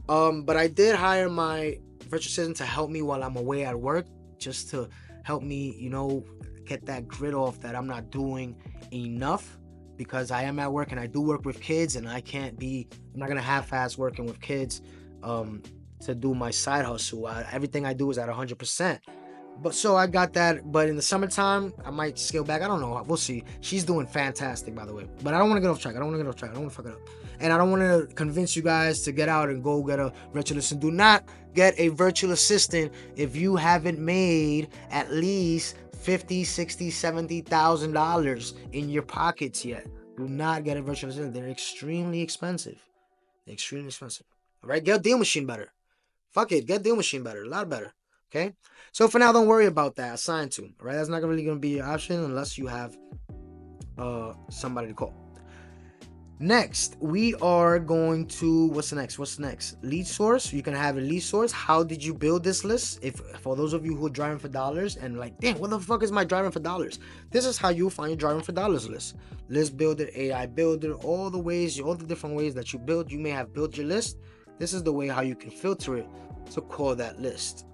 but I did hire my virtual assistant to help me while I'm away at work, just to help me, get that grit off that I'm not doing enough, because I am at work and I do work with kids, and I'm not gonna half-ass working with kids to do my side hustle. Everything I do is at 100%. But so I got that. But in the summertime, I might scale back. I don't know. We'll see. She's doing fantastic, by the way. But I don't want to get off track. I don't want to fuck it up. And I don't want to convince you guys to get out and go get a virtual assistant. Do not get a virtual assistant if you haven't made at least $50,000, $60,000, $70,000 in your pockets yet. Do not get a virtual assistant. They're extremely expensive. All right, get a Deal Machine better. Fuck it, get Deal Machine better. A lot better. Okay, so for now, don't worry about that. Assigned to, all right? That's not really going to be your option unless you have somebody to call. Next, we are going to, what's next? Lead source. You can have a lead source. How did you build this list? If for those of you who are driving for dollars and like, damn, what the fuck is my driving for dollars? This is how you find your driving for dollars list. List builder, AI builder, all the different ways that you build. You may have built your list. This is the way how you can filter it to call that list.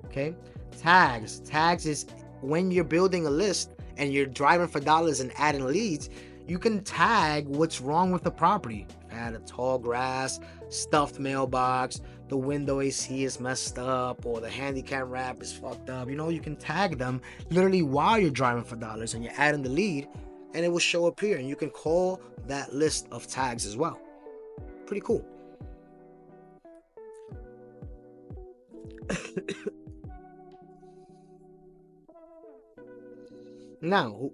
Okay, tags is when you're building a list and you're driving for dollars and adding leads, you can tag what's wrong with the property. Add a tall grass, stuffed mailbox, the window AC is messed up, or the handicap ramp is fucked up. You can tag them literally while you're driving for dollars and you're adding the lead, and it will show up here, and you can call that list of tags as well. Pretty cool. Now,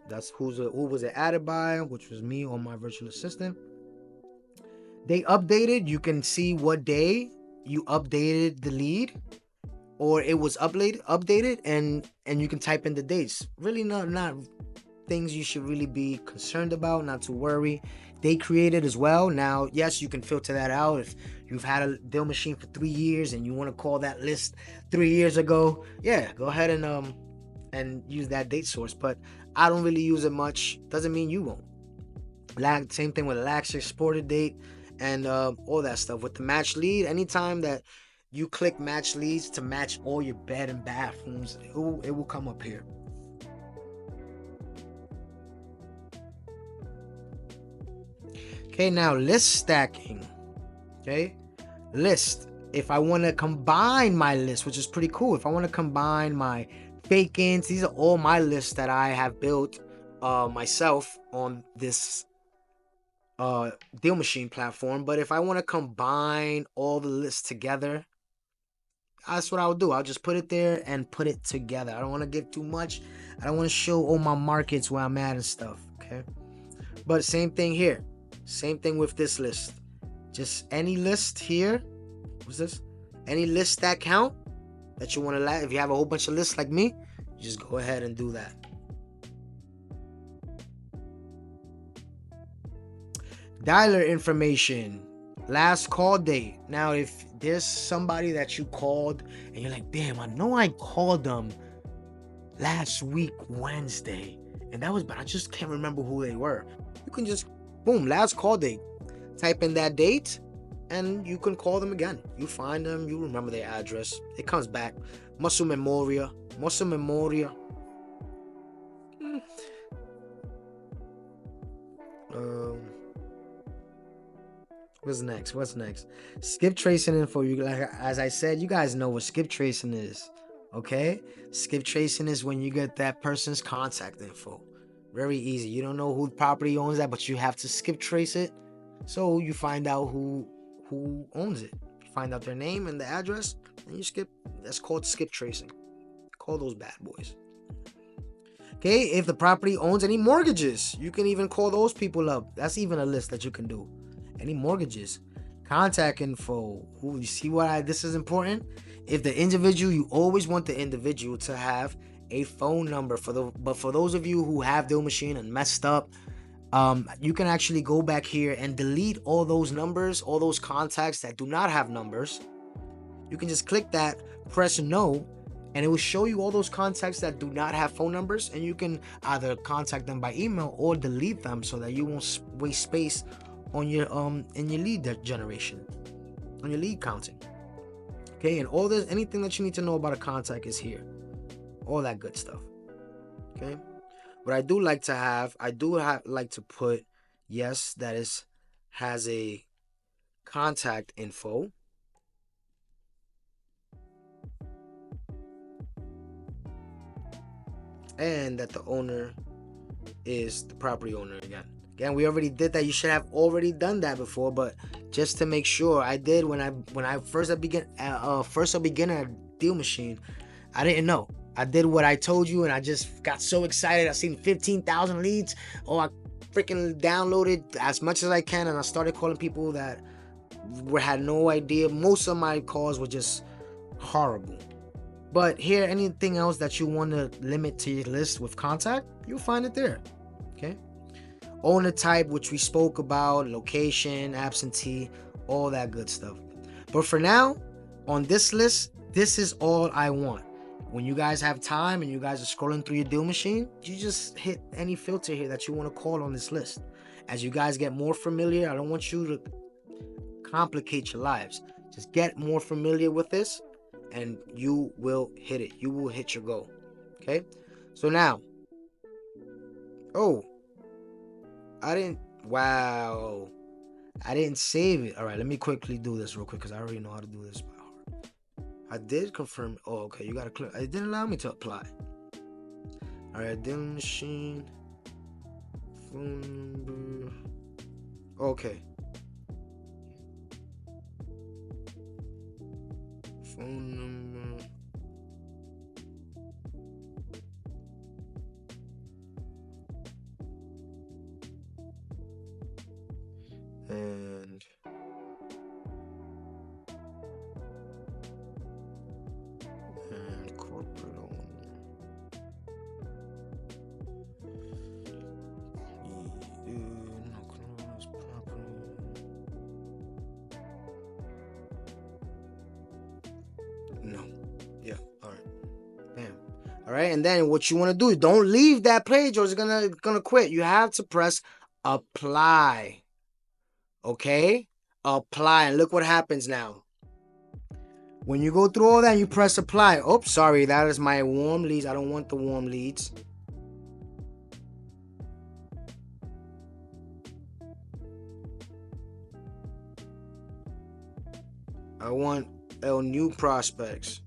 that's who was it added by, which was me on my virtual assistant. They updated. You can see what day you updated the lead, or it was updated, and you can type in the dates. Really not things you should really be concerned about, not to worry. They created as well. Now, yes, you can filter that out. If you've had a Deal Machine for 3 years and you want to call that list 3 years ago, yeah, go ahead and use that date source. But I don't really use it much. Doesn't mean you won't. Same thing with lax exported date and all that stuff. With the match lead, anytime that you click match leads to match all your bed and bathrooms, it will come up here. Okay, now list stacking. Okay, list. If I want to combine my list, which is pretty cool. If I want to combine my vacants, these are all my lists that I have built myself on this Deal Machine platform. But if I want to combine all the lists together, that's what I'll do. I'll just put it there and put it together. I don't want to give too much. I don't want to show all my markets where I'm at and stuff. Okay, but same thing here. Same thing with this list. Just any list here. What's this? any lists that count that you want to if you have a whole bunch of lists like me, you just go ahead and do that. Dialer information, last call date. Now, if there's somebody that you called and you're like, damn, I know I called them last week Wednesday, and that was, but I just can't remember who they were. You can just, boom, last call date. Type in that date, and you can call them again. You find them, you remember their address. It comes back. Muscle memoria. Muscle memoria. What's next? What's next? Skip tracing info. You, like as I said, you guys know what skip tracing is. Okay? Skip tracing is when you get that person's contact info. Very easy. You don't know who property owns that, but you have to skip trace it. So you find out who owns it. You find out their name and the address, and you skip. That's called skip tracing. Call those bad boys. Okay, if the property owns any mortgages, you can even call those people up. That's even a list that you can do. Any mortgages, contact info. Ooh, you see why this is important? If the individual, you always want the individual to have a phone number but for those of you who have Deal Machine and messed up, you can actually go back here and delete all those numbers, all those contacts that do not have numbers. You can just click that, press no, and it will show you all those contacts that do not have phone numbers, and you can either contact them by email or delete them so that you won't waste space on your in your lead generation, on your lead counting. Okay, and all this, anything that you need to know about a contact is here, all that good stuff. Okay, what I do like to have, like to put, yes, that is has a contact info, and that the owner is the property owner again. Again, we already did that. You should have already done that before, but just to make sure, I did when I first beginner at Deal Machine. I didn't know. I did what I told you, and I just got so excited. I seen 15,000 leads. Oh, I freaking downloaded as much as I can, and I started calling people that had no idea. Most of my calls were just horrible. But here, anything else that you want to limit to your list with contact, you'll find it there. Okay. Owner type, which we spoke about, location, absentee, all that good stuff. But for now, on this list, this is all I want. When you guys have time and you guys are scrolling through your Deal Machine, you just hit any filter here that you want to call on this list. As you guys get more familiar, I don't want you to complicate your lives. Just get more familiar with this and you will hit it. You will hit your goal. Okay? So now, wow. I didn't save it. All right, let me quickly do this real quick because I already know how to do this by heart. I did confirm. Oh, okay. You got to click. It didn't allow me to apply. All right, Deal Machine. Phone number. Okay. Phone number. And corporate owner. No. Yeah. All right. Bam. All right. And then what you want to do, don't leave that page or it's gonna quit. You have to press apply. Okay? Apply. And look what happens now. When you go through all that, you press apply. Oops, sorry, that is my warm leads. I don't want the warm leads. I want new prospects.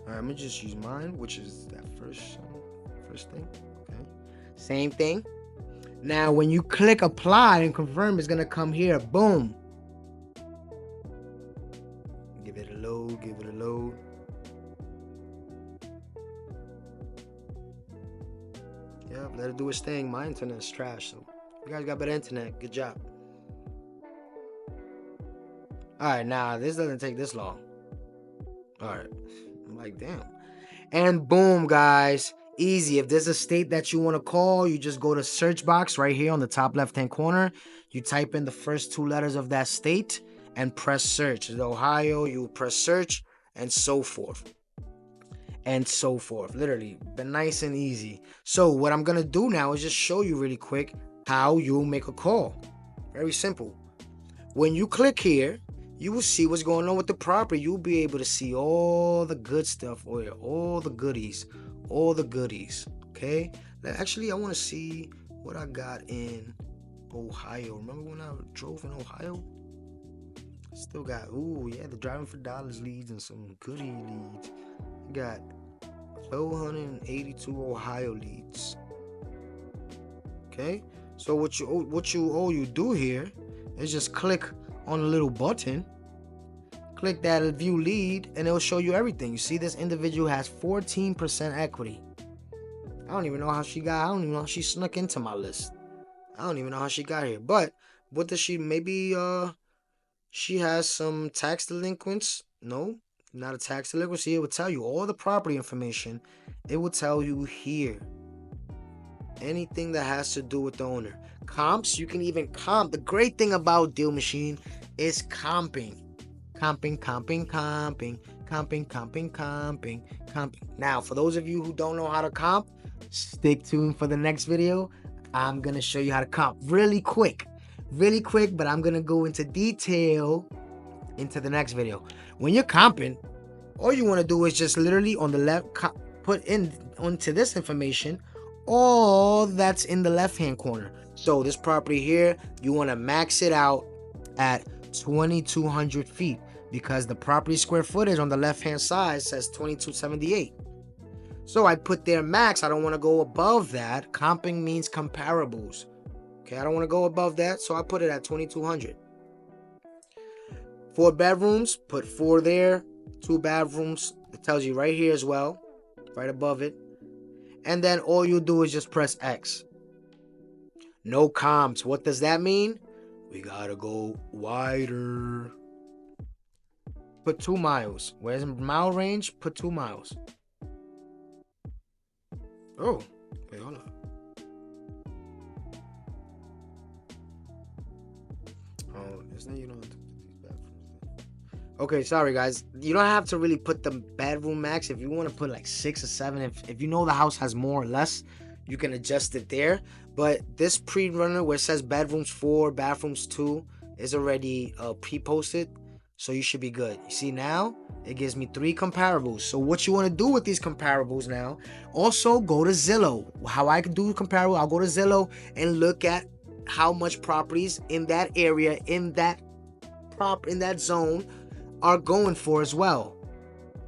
Alright, I'm gonna just use mine, which is that first thing. Okay. Same thing. Now, when you click apply and confirm, it's gonna come here. Boom. Give it a load. Give it a load. Yep, let it do its thing. My internet's trash, so you guys got better internet. Good job. Alright, now this doesn't take this long. Alright. I'm like, damn. And boom, guys. Easy. If there's a state that you want to call, you just go to search box right here on the top left-hand corner. You type in the first 2 letters of that state and press search. It's Ohio, you press search, and so forth. And so forth. Literally, been nice and easy. So what I'm gonna do now is just show you really quick how you make a call. Very simple. When you click here, you will see what's going on with the property. You'll be able to see all the good stuff, or all the goodies, okay? Actually, I want to see what I got in Ohio. Remember when I drove in Ohio? Still got, ooh, yeah, the driving for dollars leads and some goodie leads. Got 482 Ohio leads. Okay, so what you do here is just click on a little button, click that view lead, and it'll show you everything. You see, this individual has 14% equity. I don't even know how she got. I don't even know how she snuck into my list. I don't even know how she got here. But what does she? Maybe she has some tax delinquents. No, not a tax delinquency. It will tell you all the property information. It will tell you here anything that has to do with the owner. Comps, you can even comp. The great thing about Deal Machine is comping. Comping. Now, for those of you who don't know how to comp, stick tuned for the next video. I'm going to show you how to comp really quick, but I'm going to go into detail into the next video. When you're comping, all you want to do is just literally on the left, put in onto this information all that's in the left hand corner. So this property here, you want to max it out at 2,200 feet because the property square footage on the left hand side says 2,278. So I put there max. I don't want to go above that. Comping means comparables. Okay, I don't want to go above that, so I put it at 2,200. 4 bedrooms, put 4 there. 2 bathrooms, it tells you right here as well, right above it. And then all you do is just press X. No comps. What does that mean? We gotta go wider. Put 2 miles. Where's mile range? Put 2 miles. Oh, wait, hold on. Oh, isn't that, you know, okay, sorry guys. You don't have to really put the bedroom max. If you want to put like 6 or 7, if you know the house has more or less, you can adjust it there. But this pre-runner where it says bedrooms 4, bathrooms 2 is already pre-posted, so you should be good. You see now, it gives me 3 comparables. So what you want to do with these comparables now, also go to Zillow. How I can do comparable, I'll go to Zillow and look at how much properties in that area, in that zone are going for as well.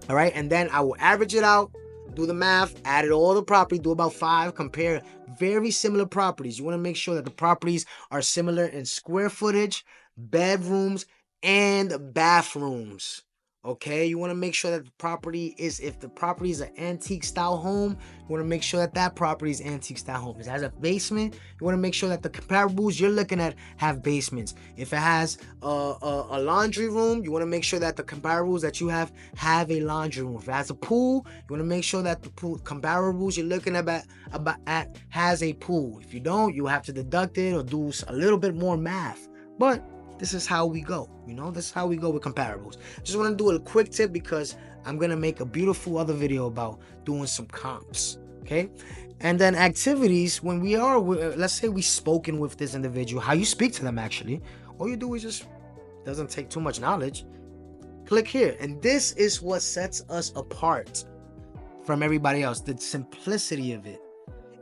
All right, and then I will average it out, do the math, add it all the property, do about 5, compare very similar properties. You want to make sure that the properties are similar in square footage, bedrooms, and bathrooms. Okay, you want to make sure that the property is, if the property is an antique style home, you want to make sure that that property is antique style home. If it has a basement, you want to make sure that the comparables you're looking at have basements. If it has a laundry room, you want to make sure that the comparables that you have a laundry room. If it has a pool, you want to make sure that the pool comparables you're looking at has a pool. If you don't, you have to deduct it or do a little bit more math. But this is how we go, you know, this is how we go with comparables. Just want to do a quick tip because I'm going to make a beautiful other video about doing some comps, okay? And then activities, when we are, let's say we spoken with this individual, how you speak to them actually, all you do is just, doesn't take too much knowledge, click here. And this is what sets us apart from everybody else, the simplicity of it.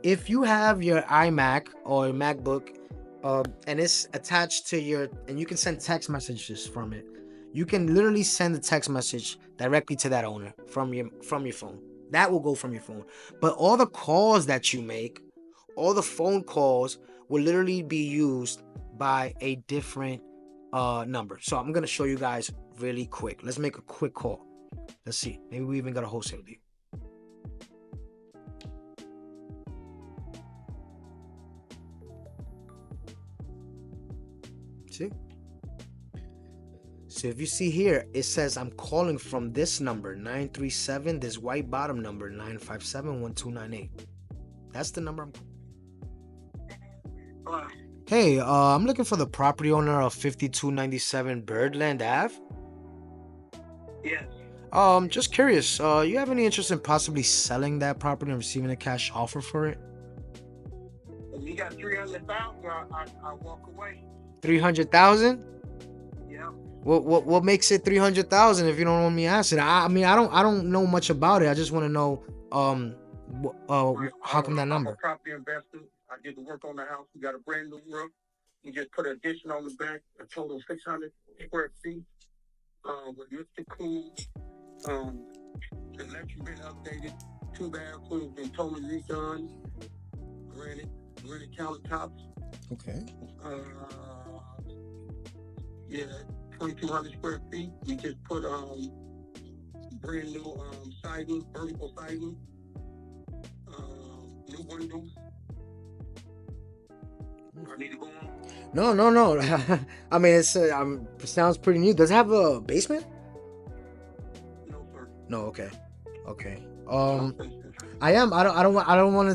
If you have your iMac or MacBook, and it's attached to your, and you can send text messages from it. You can literally send a text message directly to that owner from your phone. That will go from your phone. But all the calls that you make, all the phone calls will literally be used by a different number. So I'm gonna show you guys really quick. Let's make a quick call. Let's see. Maybe we even got a wholesale deal. See? So if you see here, it says I'm calling from this number, 937, this white bottom number, 957-1298. That's the number I'm calling. Hey, I'm looking for the property owner of 5297 Birdland Ave. Yes. Just curious, you have any interest in possibly selling that property and receiving a cash offer for it? If you got 300,000, I walk away. 300,000? Yeah. What makes it 300,000 if you don't want me asking? I mean, I don't know much about it. I just want to know how come that number? I'm a property investor. I did the work on the house. We got a brand new roof. We just put an addition on the back, a total of 600 square feet. With Mr. Cool, the electric been updated. 2 bathrooms been totally redone. Granite countertops. Okay. Yeah, 2,200 square feet. We just put brand new siding, vertical siding, new windows. I need to go on. No. I mean, it sounds pretty new. Does it have a basement? No, sir. No. Okay. I don't want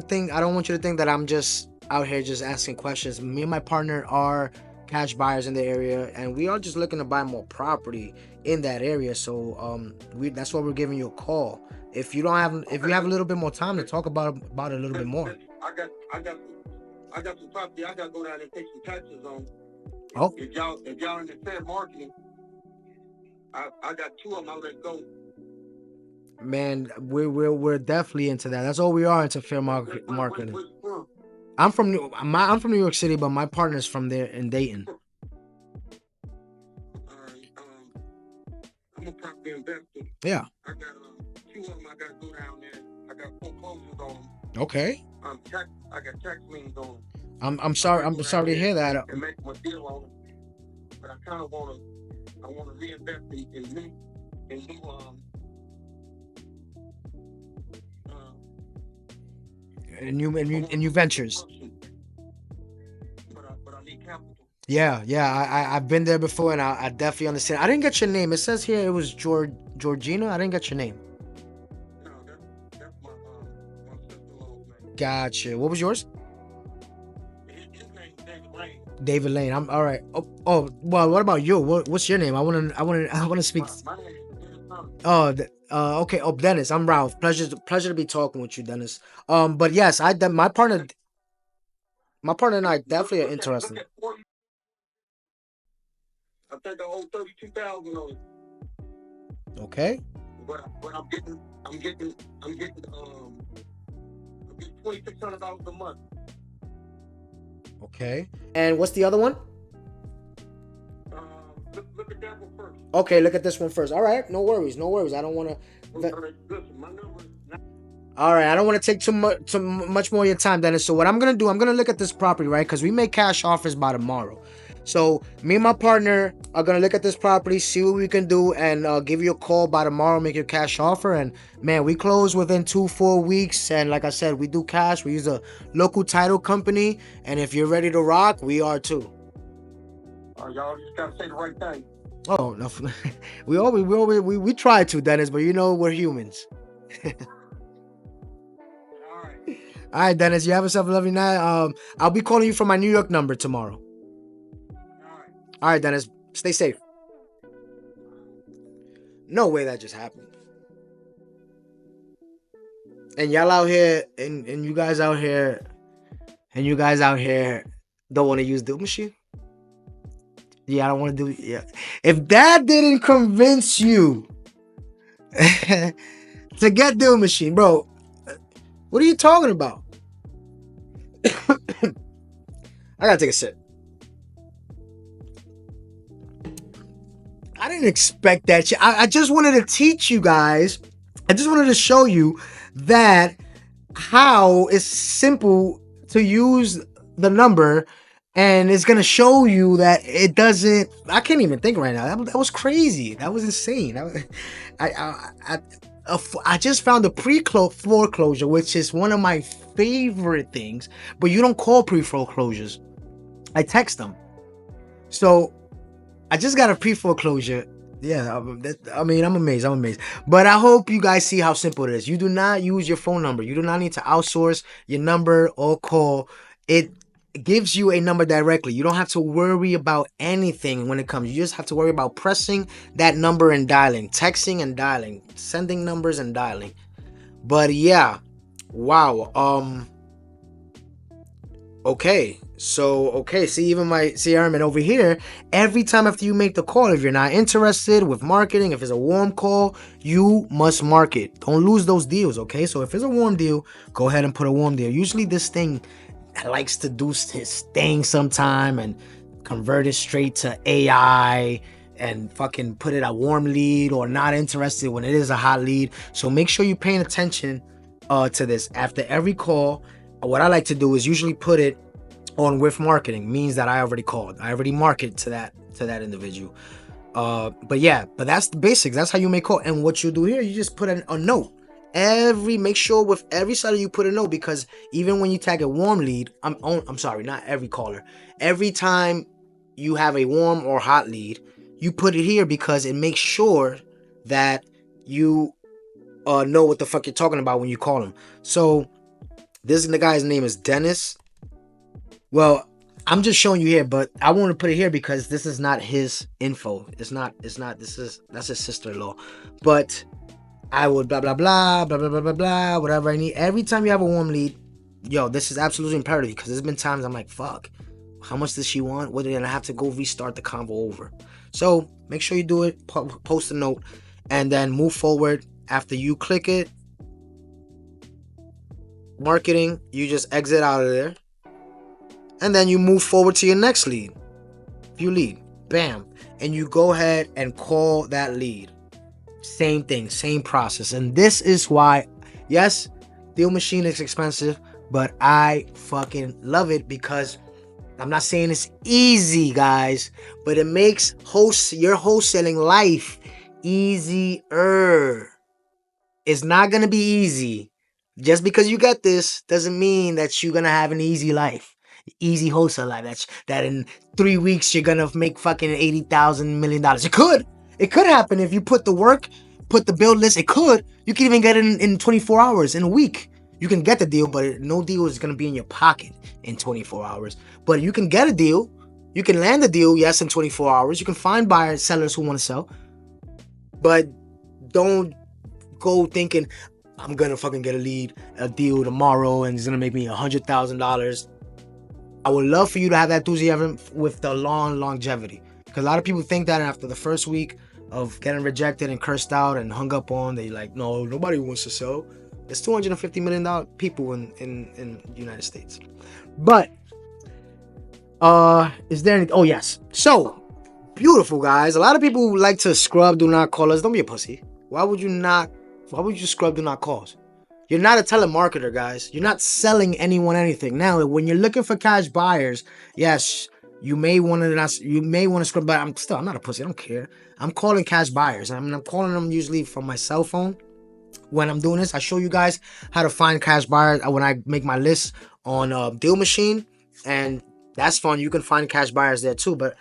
you to think that I'm just out here just asking questions. Me and my partner are cash buyers in the area, and we are just looking to buy more property in that area. So that's why we're giving you a call. If you have a little bit more time to talk about it a little bit more. I got some property. I gotta go down and take some taxes on. Oh. If y'all in the fair marketing, I got 2 of them. I'll let go. Man, we're definitely into that. That's all we are, into fair marketing. I'm from New York City, but my partner's from there in Dayton. I'm a property investor. Yeah. I got 2 of them. I gotta go down there. I got foreclosures on them. Okay. I got tax liens on them. I'm sorry to hear that. And make my deal on them. But I kind of want to reinvest in new ventures. But I need capital. Yeah. I've been there before, and I definitely understand. I didn't get your name. It says here it was Georgina. I didn't get your name. No, that's my sister-in-law's name. Gotcha. What was yours? His name is David Lane. David Lane. I'm all right. Oh, well, what about you? What's your name? I want to speak. My name is Dennis. Okay. Oh, Dennis. I'm Ralph. Pleasure to be talking with you, Dennis. But yes, my partner and I definitely are interested. I think I owe 32,000 on it. Okay. But I'm getting $2,600 a month. Okay. And what's the other one? Look at that one first. Okay, look at this one first. All right, no worries. I don't want to. Listen, my number is All right, I don't want to take too much more of your time, Dennis. So what I'm gonna do, I'm gonna look at this property, right? Because we make cash offers by tomorrow. So me and my partner are gonna look at this property, see what we can do, and give you a call by tomorrow, make your cash offer. And man, we close within 2-4 weeks. And like I said, we do cash. We use a local title company. And if you're ready to rock, we are too. Y'all just gotta say the right thing. Oh no, we try to, Dennis, but you know we're humans. All right, Dennis, you have yourself a lovely night. I'll be calling you from my New York number tomorrow. All right, Dennis, stay safe. No way that just happened. And y'all out here, and you guys out here, don't want to use Dude Machine? Yeah, I don't want to do it. Yeah. If that didn't convince you to get Dude Machine, bro, what are you talking about? I gotta take a sip. I didn't expect that shit. I just wanted to teach you guys. I just wanted to show you that how it's simple to use the number, and it's gonna show you that it doesn't. I can't even think right now. That was crazy. That was insane. I just found a pre-foreclosure, which is one of my favorite things. But you don't call pre-foreclosures. I text them. So I just got a pre-foreclosure. Yeah, I mean, I'm amazed. I'm amazed. But I hope you guys see how simple it is. You do not use your phone number. You do not need to outsource your number or call. It gives you a number directly. You don't have to worry about anything when it comes. You just have to worry about pressing that number and dialing, texting and dialing, sending numbers and dialing. But yeah, wow. Okay, see, even my CRM and over here, every time after you make the call, if you're not interested with marketing, if it's a warm call, you must market. Don't lose those deals, okay? So if it's a warm deal, go ahead and put a warm deal. Usually this thing likes to do his thing sometime and convert it straight to AI and fucking put it a warm lead or not interested when it is a hot lead. So make sure you're paying attention to this. After every call, what I like to do is usually put it on with marketing. Means that I already called. I already marketed to that individual. But that's the basics. That's how you make call. And what you do here, you just put a note. Make sure with every seller you put a note, because even when you tag a warm lead, I'm sorry, not every caller. Every time you have a warm or hot lead, you put it here because it makes sure that you know what the fuck you're talking about when you call them. So the guy's name is Dennis. Well, I'm just showing you here, but I want to put it here because this is not his info. That's his sister-in-law. But I would blah blah blah blah blah blah blah blah whatever I need. Every time you have a warm lead, yo, this is absolutely imperative, because there's been times I'm like, fuck, how much does she want? What, and I have to go restart the convo over. So make sure you do it, post a note, and then move forward. After you click it, marketing, you just exit out of there, and then you move forward to your next lead. View lead, bam, and you go ahead and call that lead. Same thing, same process. And this is why, yes, Deal Machine is expensive, but I fucking love it, because I'm not saying it's easy, guys, but it makes your wholesaling life easier. It's not gonna be easy. Just because you got this doesn't mean that you're gonna have an easy life, easy wholesale life. That in 3 weeks you're gonna make fucking $80,000 million. It could happen if you put the work, put the build list. It could. You can even get it in 24 hours, in a week. You can get the deal, but no deal is gonna be in your pocket in 24 hours. But you can get a deal. You can land a deal, yes, in 24 hours. You can find buyers, sellers who want to sell. But don't go thinking, I'm gonna fucking get a deal tomorrow, and it's gonna make me $100,000. I would love for you to have that enthusiasm with the long longevity, because a lot of people think that after the first week of getting rejected and cursed out and hung up on, they like, no, nobody wants to sell. There's $250 million people in the United States. But is there any? Oh yes. So beautiful, guys. A lot of people like to scrub do not call us. Don't be a pussy. Why would you scrub do not calls? You're not a telemarketer, guys. You're not selling anyone anything. Now, when you're looking for cash buyers, yes, you may want to scrub, but I'm not a pussy. I don't care. I'm calling cash buyers. I'm calling them usually from my cell phone. When I'm doing this, I show you guys how to find cash buyers when I make my list on Deal Machine, and that's fun. You can find cash buyers there too. But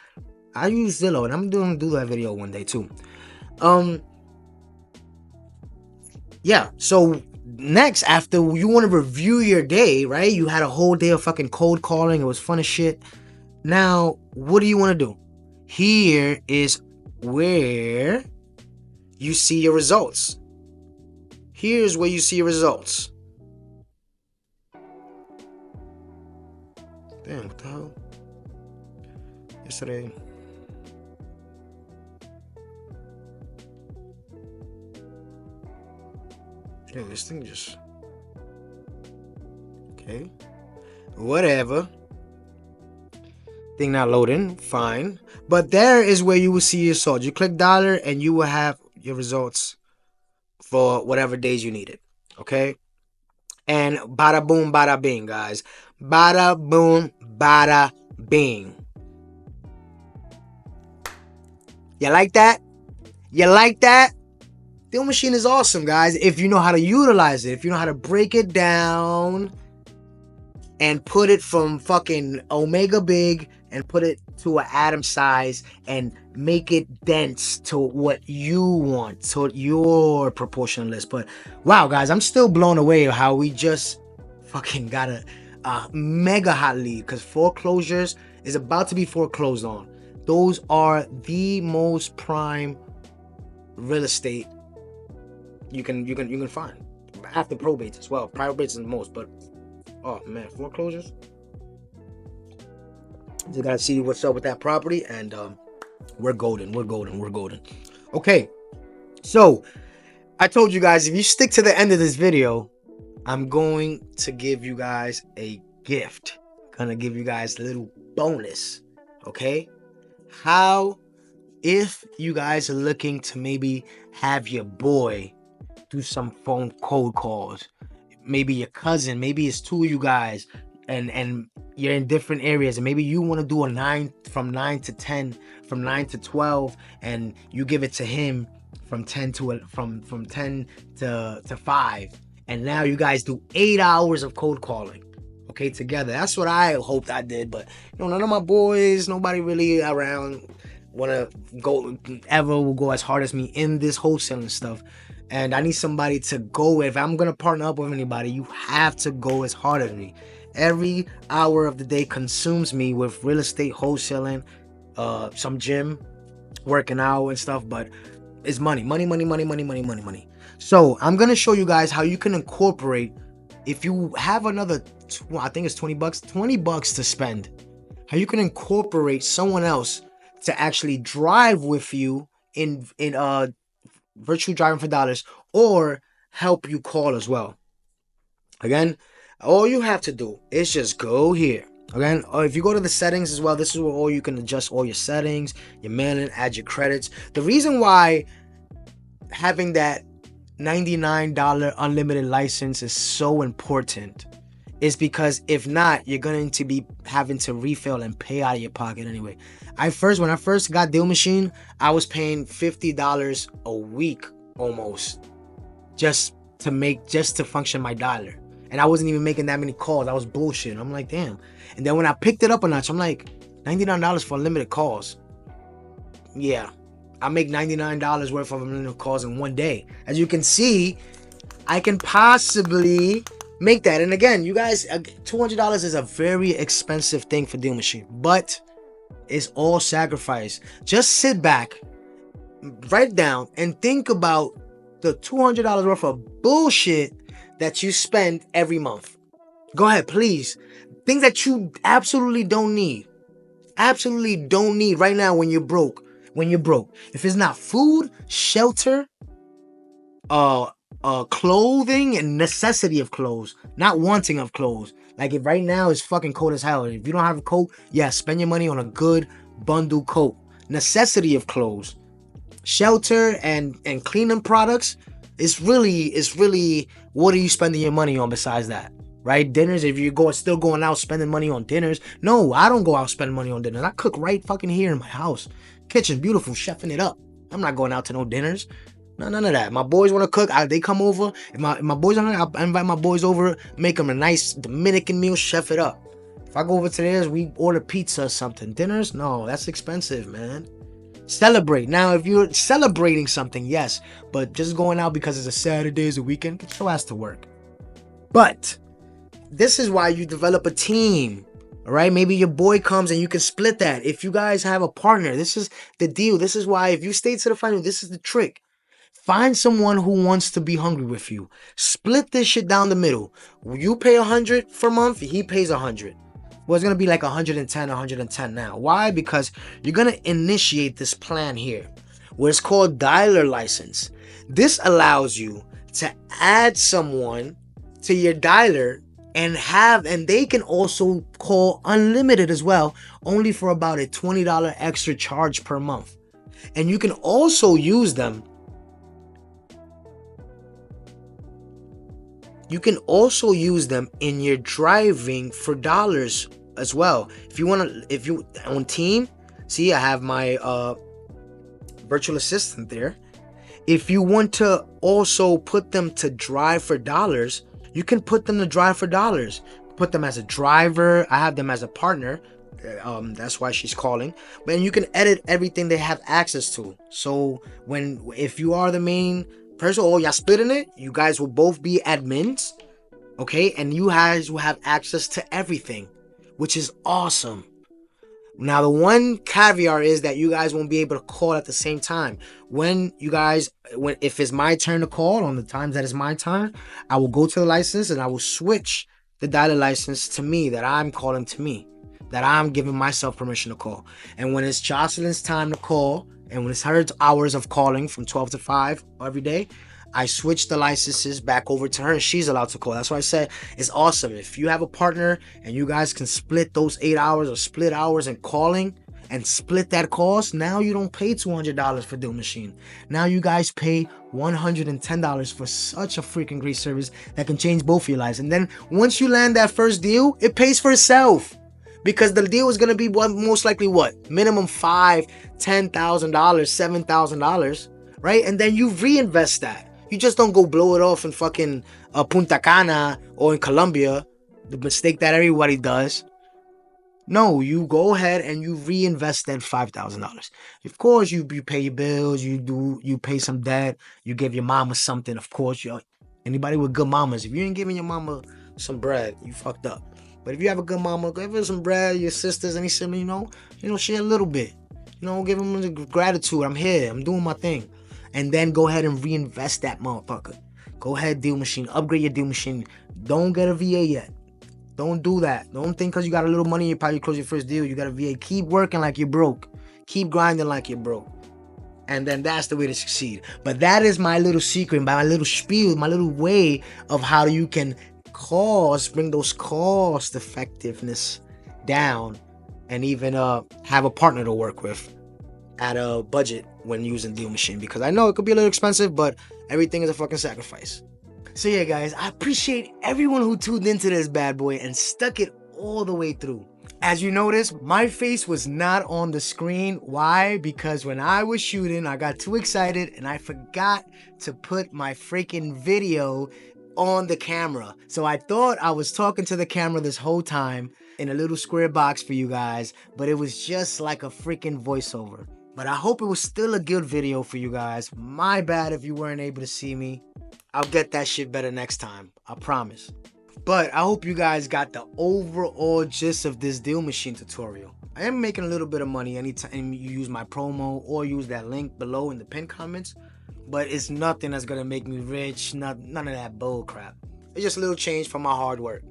I use Zillow, and I'm doing do that video one day too. Yeah. So next, after you want to review your day, right? You had a whole day of fucking cold calling. It was fun as shit. Now, what do you want to do? Here is where you see your results. Here's where you see your results. Damn, what the hell? Yesterday. Yeah, this thing just... Okay. Whatever. Thing not loading. Fine. But there is where you will see your results. You click dollar and you will have your results for whatever days you need it. Okay? And bada boom, bada bing, guys. Bada boom, bada bing. You like that? You like that? Deal Machine is awesome, guys. If you know how to utilize it, if you know how to break it down and put it from fucking Omega Big and put it to an atom size and make it dense to what you want, to your proportional list. But wow, guys, I'm still blown away how we just fucking got a mega hot lead, because foreclosures is about to be foreclosed on. Those are the most prime real estate you can find after probates as well. Probates is the most, but oh man, foreclosures. Just gotta see what's up with that property, and we're golden. Okay, so I told you guys, if you stick to the end of this video, I'm going to give you guys a gift. Gonna give you guys a little bonus. Okay, how, if you guys are looking to maybe have your boy do some phone cold calls, maybe your cousin, maybe it's two of you guys, and you're in different areas, and maybe you want to do a 9 from 9 to 10, from 9 to 12, and you give it to him from 10 to from 10 to 5, and now you guys do 8 hours of cold calling, okay, together. That's what I hoped I did, but none of my boys, nobody really around wanna go ever will go as hard as me in this wholesaling stuff. And I need somebody to go. If I'm gonna partner up with anybody, you have to go as hard as me. Every hour of the day consumes me with real estate, wholesaling, some gym, working out and stuff, but it's money. So I'm gonna show you guys how you can incorporate, if you have another, I think it's $20 to spend, how you can incorporate someone else to actually drive with you in virtual driving for dollars, or help you call as well. Again, all you have to do is just go here. Again, or if you go to the settings as well, this is where all you can adjust all your settings, your mailing, add your credits. The reason why having that $99 unlimited license is so important is because if not, you're going to be having to refill and pay out of your pocket anyway. When I first got Deal Machine, I was paying $50 a week almost just to function my dialer, and I wasn't even making that many calls. I was bullshitting. I'm like, damn. And then when I picked it up a notch, I'm like, $99 for unlimited calls. Yeah, I make $99 worth of unlimited calls in one day. As you can see, I can possibly make that. And again, you guys, $200 is a very expensive thing for Deal Machine, but it's all sacrifice. Just sit back, write down, and think about the $200 worth of bullshit that you spend every month. Go ahead, please. Things that you absolutely don't need. Absolutely don't need right now when you're broke. If it's not food, shelter, clothing, and necessity of clothes, not wanting of clothes. Like, if right now it's fucking cold as hell, if you don't have a coat, yeah, spend your money on a good bundle coat. Necessity of clothes, shelter, and cleaning products. It's really what are you spending your money on besides that, right? Dinners, if you're still going out spending money on dinners. No, I don't go out spending money on dinners. I cook right fucking here in my house. Kitchen beautiful, chefing it up. I'm not going out to no dinners. No, none of that. My boys want to cook, they come over. If my boys are hungry, I invite my boys over, make them a nice Dominican meal, chef it up. If I go over to theirs, we order pizza or something. Dinners? No, that's expensive, man. Celebrate. Now, if you're celebrating something, yes, but just going out because it's a Saturday, it's a weekend, get your ass to work. But this is why you develop a team. All right, maybe your boy comes and you can split that. If you guys have a partner, this is the deal. This is why, if you stay to the final, this is the trick. Find someone who wants to be hungry with you. Split this shit down the middle. You pay $100 for a month, he pays $100. Well, it's gonna be like $110 now. Why? Because you're gonna initiate this plan here, where it's called dialer license. This allows you to add someone to your dialer and they can also call unlimited as well, only for about a $20 extra charge per month. And you can also use them. You can also use them in your driving for dollars as well. If you on team, see, I have my virtual assistant there. If you want to also put them to drive for dollars, you can put them to drive for dollars. Put them as a driver. I have them as a partner. That's why she's calling. But you can edit everything they have access to. So if you are the main person, or you're splitting it, you guys will both be admins, okay? And you guys will have access to everything, which is awesome. Now, the one caveat is that you guys won't be able to call at the same time. If it's my turn to call, on the times that it's my turn, I will go to the license and I will switch the dialer license to me, that I'm calling to me, that I'm giving myself permission to call. And when it's Jocelyn's time to call, and when it's her hours of calling from 12 to 5 every day, I switch the licenses back over to her and she's allowed to call. That's why I said it's awesome. If you have a partner and you guys can split those 8 hours or split hours in calling and split that cost, now you don't pay $200 for Deal Machine. Now you guys pay $110 for such a freaking great service that can change both of your lives. And then once you land that first deal, it pays for itself. Because the deal is going to be most likely minimum $5,000, $10,000, $7,000, right? And then you reinvest that. You just don't go blow it off in fucking Punta Cana or in Colombia, the mistake that everybody does. No, you go ahead and you reinvest that $5,000. Of course, you pay your bills, you pay some debt, you give your mama something. Of course, anybody with good mamas, if you ain't giving your mama some bread, you fucked up. But if you have a good mama, give her some bread. Your sisters, any sibling, share a little bit. Give them the gratitude. I'm here. I'm doing my thing. And then go ahead and reinvest that motherfucker. Go ahead, Deal Machine. Upgrade your Deal Machine. Don't get a VA yet. Don't do that. Don't think because you got a little money in your pocket, you close your first deal, you got a VA. Keep working like you're broke. Keep grinding like you're broke. And then that's the way to succeed. But that is my little secret, my little spiel, my little way of how you can bring those cost effectiveness down, and even have a partner to work with at a budget when using Deal Machine. Because I know it could be a little expensive, but everything is a fucking sacrifice. So yeah, guys, I appreciate everyone who tuned into this bad boy and stuck it all the way through. As you notice, my face was not on the screen. Why? Because when I was shooting, I got too excited and I forgot to put my freaking video on the camera. So I thought I was talking to the camera this whole time in a little square box for you guys, but it was just like a freaking voiceover. But I hope it was still a good video for you guys. My bad if you weren't able to see me. I'll get that shit better next time, I promise. But I hope you guys got the overall gist of this Deal Machine tutorial. I am making a little bit of money anytime you use my promo or use that link below in the pinned comments. But it's nothing that's gonna make me rich, none of that bull crap. It's just a little change from my hard work.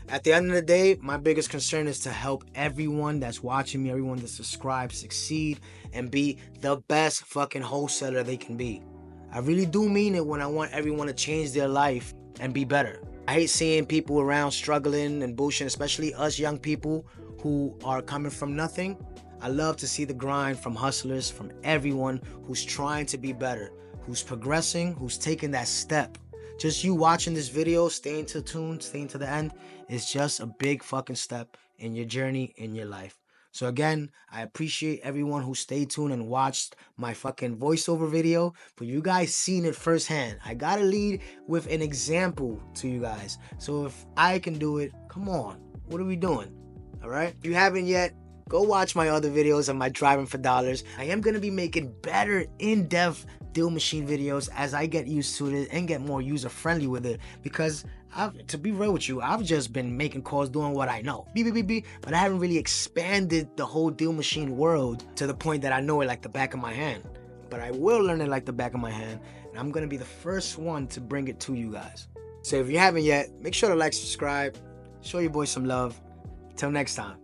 At the end of the day, my biggest concern is to help everyone that's watching me, everyone that's subscribed, succeed and be the best fucking wholesaler they can be. I really do mean it when I want everyone to change their life and be better. I hate seeing people around struggling and bullshit, especially us young people who are coming from nothing. I love to see the grind from hustlers, from everyone who's trying to be better, who's progressing, who's taking that step. Just you watching this video, staying tuned, staying to the end, is just a big fucking step in your journey, in your life. So again, I appreciate everyone who stayed tuned and watched my fucking voiceover video. For you guys seen it firsthand. I gotta lead with an example to you guys. So if I can do it, come on. What are we doing? Alright? If you haven't yet, go watch my other videos on my Driving for Dollars. I am gonna be making better in-depth Deal Machine videos as I get used to it and get more user-friendly with it. Because to be real with you, I've just been making calls doing what I know. But I haven't really expanded the whole Deal Machine world to the point that I know it like the back of my hand. But I will learn it like the back of my hand. And I'm going to be the first one to bring it to you guys. So if you haven't yet, make sure to like, subscribe, show your boy some love. Till next time.